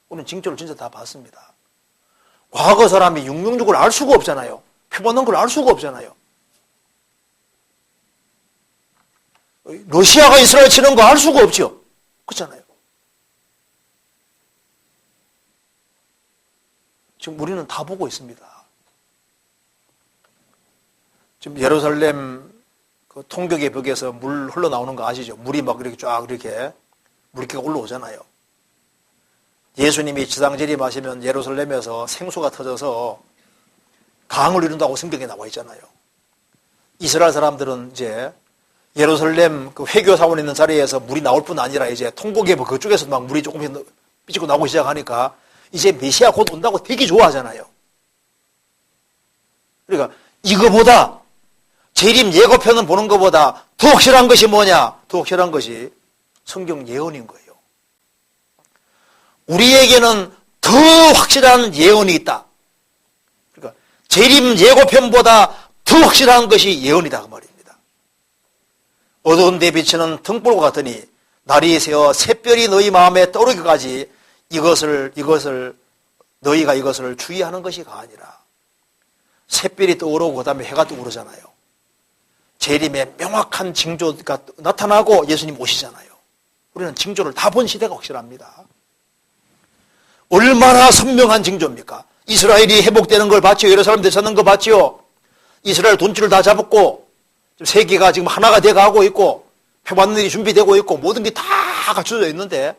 우리는 징조를 진짜 다 봤습니다. 과거 사람이 666을 알 수가 없잖아요. 표본는 걸 알 수가 없잖아요. 러시아가 이스라엘 치는 거 알 수가 없죠. 그렇잖아요. 지금 우리는 다 보고 있습니다. 지금 예루살렘 그 통곡의 벽에서 물 흘러나오는 거 아시죠? 물이 막 이렇게 쫙 이렇게 물기가 올라오잖아요. 예수님이 지상 재림하시면 예루살렘에서 생수가 터져서 강을 이룬다고 성경에 나와 있잖아요. 이스라엘 사람들은 이제 예루살렘 그 회교사원 있는 자리에서 물이 나올 뿐 아니라 이제 통곡의 벽 그쪽에서 막 물이 조금씩 삐지고 나오기 시작하니까 이제 메시아 곧 온다고 되게 좋아하잖아요. 그러니까 이거보다 재림 예고편은 보는 것보다 더 확실한 것이 뭐냐? 더 확실한 것이 성경 예언인 거예요. 우리에게는 더 확실한 예언이 있다. 그러니까 재림 예고편보다 더 확실한 것이 예언이다 그 말입니다. 어두운 데 비치는 등불과 같으니 날이 새어 샛별이 너희 마음에 떠오르기까지 너희가 이것을 주의하는 것이가 아니라 샛별이 떠오르고 그 다음에 해가 떠오르잖아요. 재림의 명확한 징조가 나타나고 예수님 오시잖아요. 우리는 징조를 다 본 시대가 확실합니다. 얼마나 선명한 징조입니까? 이스라엘이 회복되는 걸 봤지요. 예루살렘 되찾는 거 봤지요. 이스라엘 돈줄을 다 잡았고 세계가 지금 하나가 돼가고 있고 표받는 일이 준비되고 있고 모든 게 다 갖춰져 있는데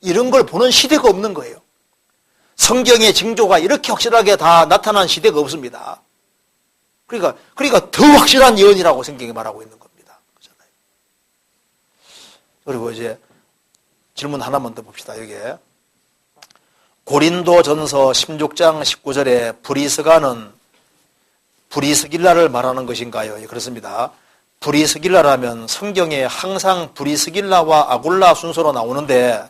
이런 걸 보는 시대가 없는 거예요. 성경의 징조가 이렇게 확실하게 다 나타난 시대가 없습니다. 그러니까 더 확실한 예언이라고 성경이 말하고 있는 겁니다. 그렇잖아요. 그리고 이제 질문 하나만 더 봅시다. 여기에 고린도전서 16장 19절에 브리스길라를 말하는 것인가요? 그렇습니다. 브리스길라라면 성경에 항상 브리스길라와 아굴라 순서로 나오는데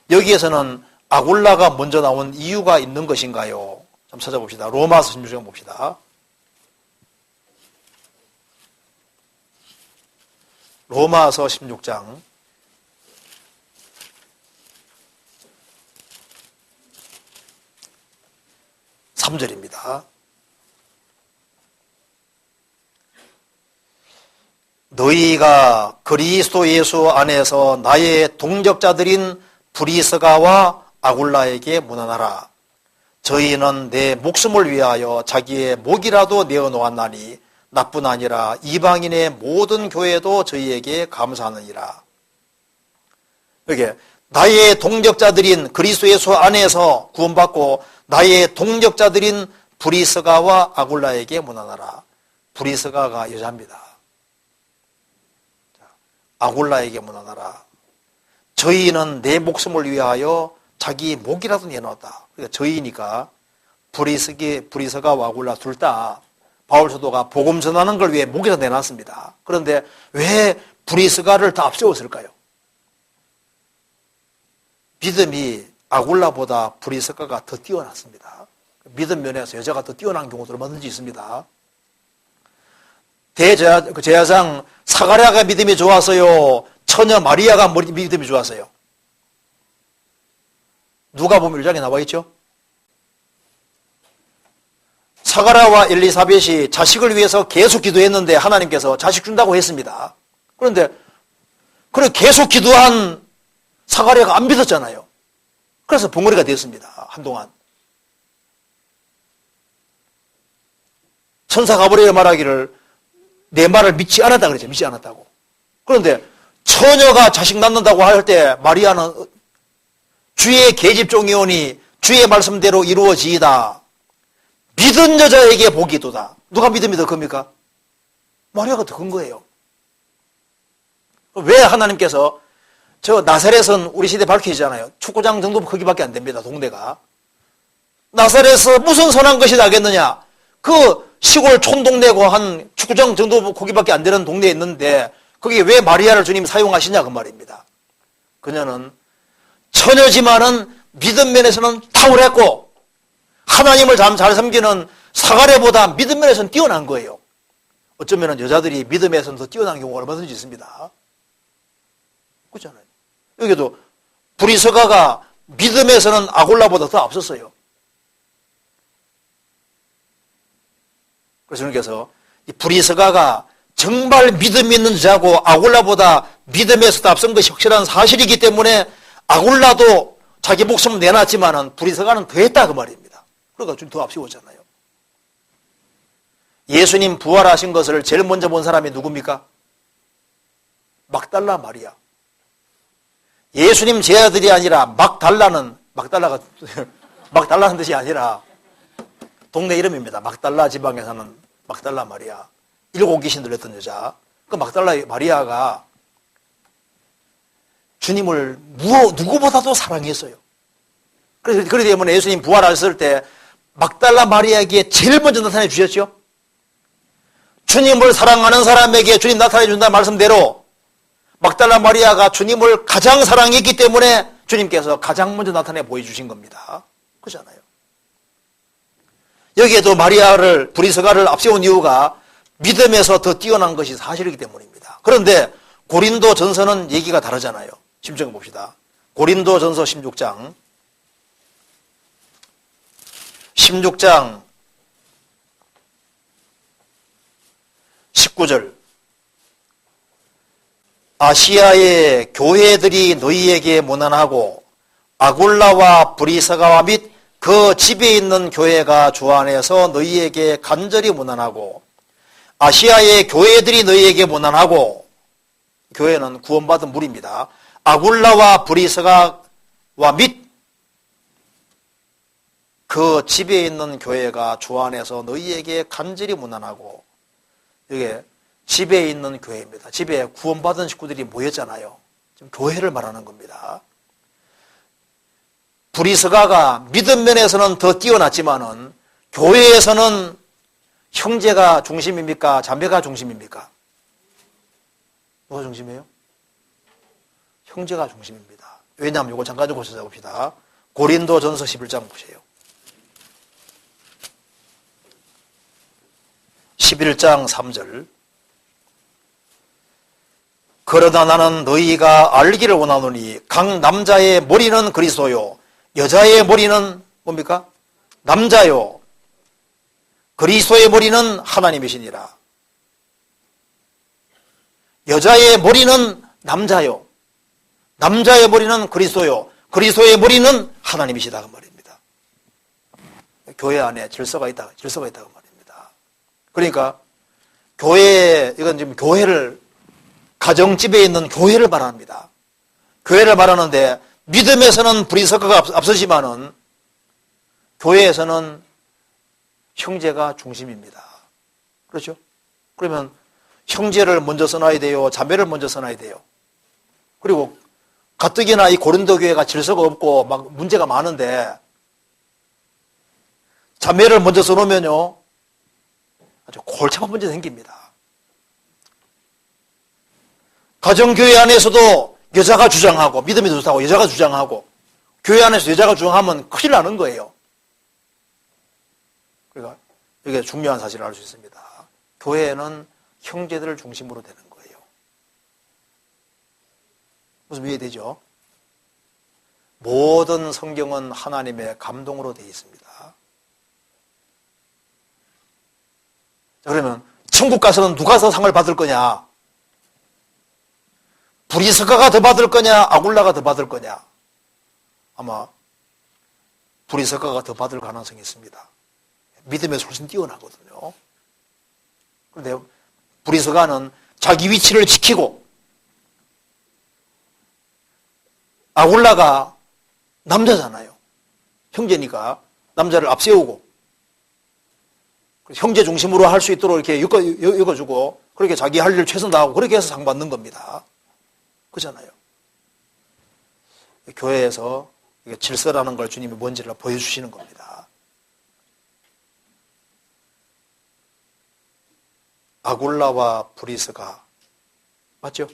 여기에서는 아굴라가 먼저 나온 이유가 있는 것인가요? 좀 찾아봅시다. 로마서 16장 봅시다. 로마서 16장 3절입니다. 너희가 그리스도 예수 안에서 나의 동역자들인 브리스가와 아굴라에게 문안하라. 저희는 내 목숨을 위하여 자기의 목이라도 내어놓았나니 나뿐 아니라 이방인의 모든 교회도 저희에게 감사하느니라. 여기 나의 동역자들인 그리스도 예수 안에서 구원받고 나의 동역자들인 브리스가와 아굴라에게 문안하라. 브리스가가 여자입니다. 아굴라에게 문안하라. 저희는 내 목숨을 위하여 자기 목이라도 내놓았다. 그러니까 저희니까 브리스가와 아굴라 둘 다 바울 사도가 복음 전하는 걸 위해 목이라도 내놨습니다. 그런데 왜 브리스가를 더 앞세웠을까요? 믿음이 아굴라보다 브리스가가 더 뛰어났습니다. 믿음 면에서 여자가 더 뛰어난 경우도 얼마든지 있습니다. 제사장 사가랴가 믿음이 좋았어요? 처녀 마리아가 믿음이 좋았어요? 누가 보면 1장에 나와 있죠? 사가랴와 엘리사벳이 자식을 위해서 계속 기도했는데 하나님께서 자식 준다고 했습니다. 그런데 계속 기도한 사가랴가 안 믿었잖아요. 그래서 벙어리가 됐습니다. 한동안. 천사 가브리엘이 말하기를 내 말을 믿지 않았다 그랬죠. 믿지 않았다고. 그런데 처녀가 자식 낳는다고 할 때 마리아는 주의 계집종이 오니 주의 말씀대로 이루어지이다. 믿은 여자에게 복이 있도다. 누가 믿음이 더 큽니까? 마리아가 더 큰 거예요. 왜 하나님께서 저 나사렛은 우리 시대 밝혀지잖아요. 축구장 정도 크기밖에 안 됩니다. 동네가. 나사렛에서 무슨 선한 것이 나겠느냐. 그 시골 촌동네고 한 축구장 정도 크기밖에 안 되는 동네에 있는데 거기에 왜 마리아를 주님이 사용하시냐 그 말입니다. 그녀는 처녀지만은 믿음 면에서는 탁월했고 하나님을 잘 섬기는 사가랴보다 믿음 면에서는 뛰어난 거예요. 어쩌면 여자들이 믿음에서는 더 뛰어난 경우가 얼마든지 있습니다. 그렇잖아요. 여기도 브리스가가 믿음에서는 아굴라보다 더 앞섰어요. 그래서 주님께서 이 브리스가가 정말 믿음 있는 자고 아굴라보다 믿음에서 더 앞선 것이 확실한 사실이기 때문에 아굴라도 자기 목숨을 내놨지만은 브리스가는 더 했다 그 말입니다. 그러니까 좀 더 앞세웠잖아요. 예수님 부활하신 것을 제일 먼저 본 사람이 누굽니까? 막달라 마리아. 예수님 제 아들이 아니라 막달라는 뜻이 아니라 동네 이름입니다. 막달라 지방에 사는 막달라 마리아. 7 귀신 들렸던 여자. 그 막달라 마리아가 주님을 누구보다도 사랑했어요. 그래서 그렇기 때문에 예수님 부활하셨을 때 막달라 마리아에게 제일 먼저 나타내 주셨죠. 주님을 사랑하는 사람에게 주님 나타내 준다는 말씀대로 막달라 마리아가 주님을 가장 사랑했기 때문에 주님께서 가장 먼저 나타내 보여주신 겁니다. 그렇잖아요. 여기에도 마리아를 브리스가를 앞세운 이유가 믿음에서 더 뛰어난 것이 사실이기 때문입니다. 그런데 고린도 전서는 얘기가 다르잖아요. 16장 봅시다. 고린도 전서 16장 19절 아시아의 교회들이 너희에게 문안하고 아굴라와 브리스가와 및 그 집에 있는 교회가 주 안에서 너희에게 간절히 문안하고 아시아의 교회들이 너희에게 문안하고 교회는 구원받은 무리입니다. 아굴라와 브리스가와 및 그 집에 있는 교회가 주 안에서 너희에게 간절히 문안하고 이게 집에 있는 교회입니다. 집에 구원받은 식구들이 모였잖아요. 지금 교회를 말하는 겁니다. 브리스가가 믿음 면에서는 더 뛰어났지만은 교회에서는 형제가 중심입니까? 자매가 중심입니까? 누가 중심이에요? 형제가 중심입니다. 왜냐하면 이거 잠깐 좀 고쳐서 봅시다. 고린도전서 11장 보세요. 11장 3절. 그러나 나는 너희가 알기를 원하노니 각 남자의 머리는 그리스도요 여자의 머리는 뭡니까? 남자요 그리스도의 머리는 하나님이시니라. 여자의 머리는 남자요 남자의 머리는 그리스도요 그리스도의 머리는 하나님이시다 그 말입니다. 교회 안에 질서가 있다고 말입니다. 그러니까 교회, 이건 지금 교회를, 가정집에 있는 교회를 말합니다. 교회를 말하는데 믿음에서는 브리스가가 앞서지만은 교회에서는 형제가 중심입니다. 그렇죠? 그러면 형제를 먼저 써놔야 돼요? 자매를 먼저 써놔야 돼요? 그리고 가뜩이나 이 고린도 교회가 질서가 없고 막 문제가 많은데 자매를 먼저 써놓으면요 아주 골참한 문제 생깁니다. 가정교회 안에서도 여자가 주장하고 믿음이 좋다고 여자가 주장하고 교회 안에서 여자가 주장하면 큰일 나는 거예요. 그러니까 이게 중요한 사실을 알 수 있습니다. 교회는 형제들을 중심으로 되는 거예요. 무슨 이해되죠? 모든 성경은 하나님의 감동으로 되어 있습니다. 자, 그러면 천국 가서는 누가 더 상을 받을 거냐? 브리스가가 더 받을 거냐? 아굴라가 더 받을 거냐? 아마 브리스가가 더 받을 가능성이 있습니다. 믿음에서 훨씬 뛰어나거든요. 그런데 브리스가는 자기 위치를 지키고 아굴라가 남자잖아요. 형제니까 남자를 앞세우고 형제 중심으로 할 수 있도록 이렇게 읽어주고 그렇게 자기 할 일 최선 다하고 그렇게 해서 상 받는 겁니다. 그렇잖아요. 교회에서 질서라는 걸 주님이 뭔지를 보여주시는 겁니다. 아굴라와 브리스가 맞죠?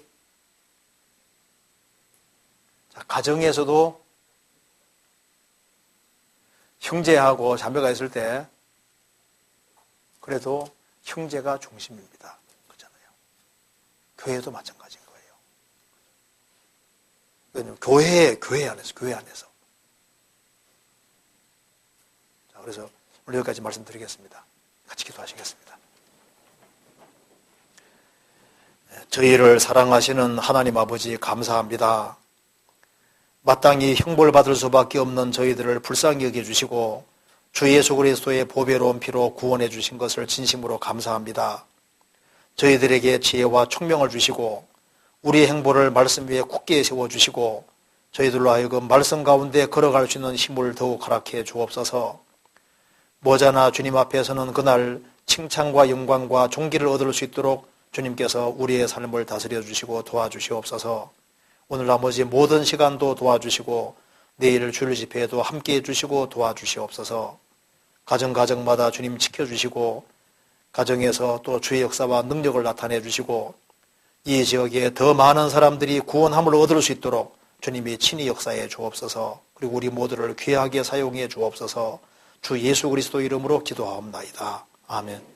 자, 가정에서도 형제하고 자매가 있을 때 그래도 형제가 중심입니다. 그렇잖아요. 교회도 마찬가지인 거예요. 교회 안에서. 자, 그래서 오늘 여기까지 말씀드리겠습니다. 같이 기도하시겠습니다. 저희를 사랑하시는 하나님 아버지 감사합니다. 마땅히 형벌받을 수밖에 없는 저희들을 불쌍히 여겨주시고 주 예수 그리스도의 보배로운 피로 구원해 주신 것을 진심으로 감사합니다. 저희들에게 지혜와 총명을 주시고 우리의 행보를 말씀 위에 굳게 세워주시고 저희들로 하여금 말씀 가운데 걸어갈 수 있는 힘을 더욱 허락해 주옵소서. 머자나 주님 앞에서는 그날 칭찬과 영광과 존귀를 얻을 수 있도록 주님께서 우리의 삶을 다스려 주시고 도와주시옵소서. 오늘 나머지 모든 시간도 도와주시고 내일 주일 집회에도 함께해 주시고 도와주시옵소서. 가정마다 주님 지켜주시고 가정에서 또 주의 역사와 능력을 나타내 주시고 이 지역에 더 많은 사람들이 구원함을 얻을 수 있도록 주님이 친히 역사해 주옵소서. 그리고 우리 모두를 귀하게 사용해 주옵소서. 주 예수 그리스도 이름으로 기도하옵나이다. 아멘.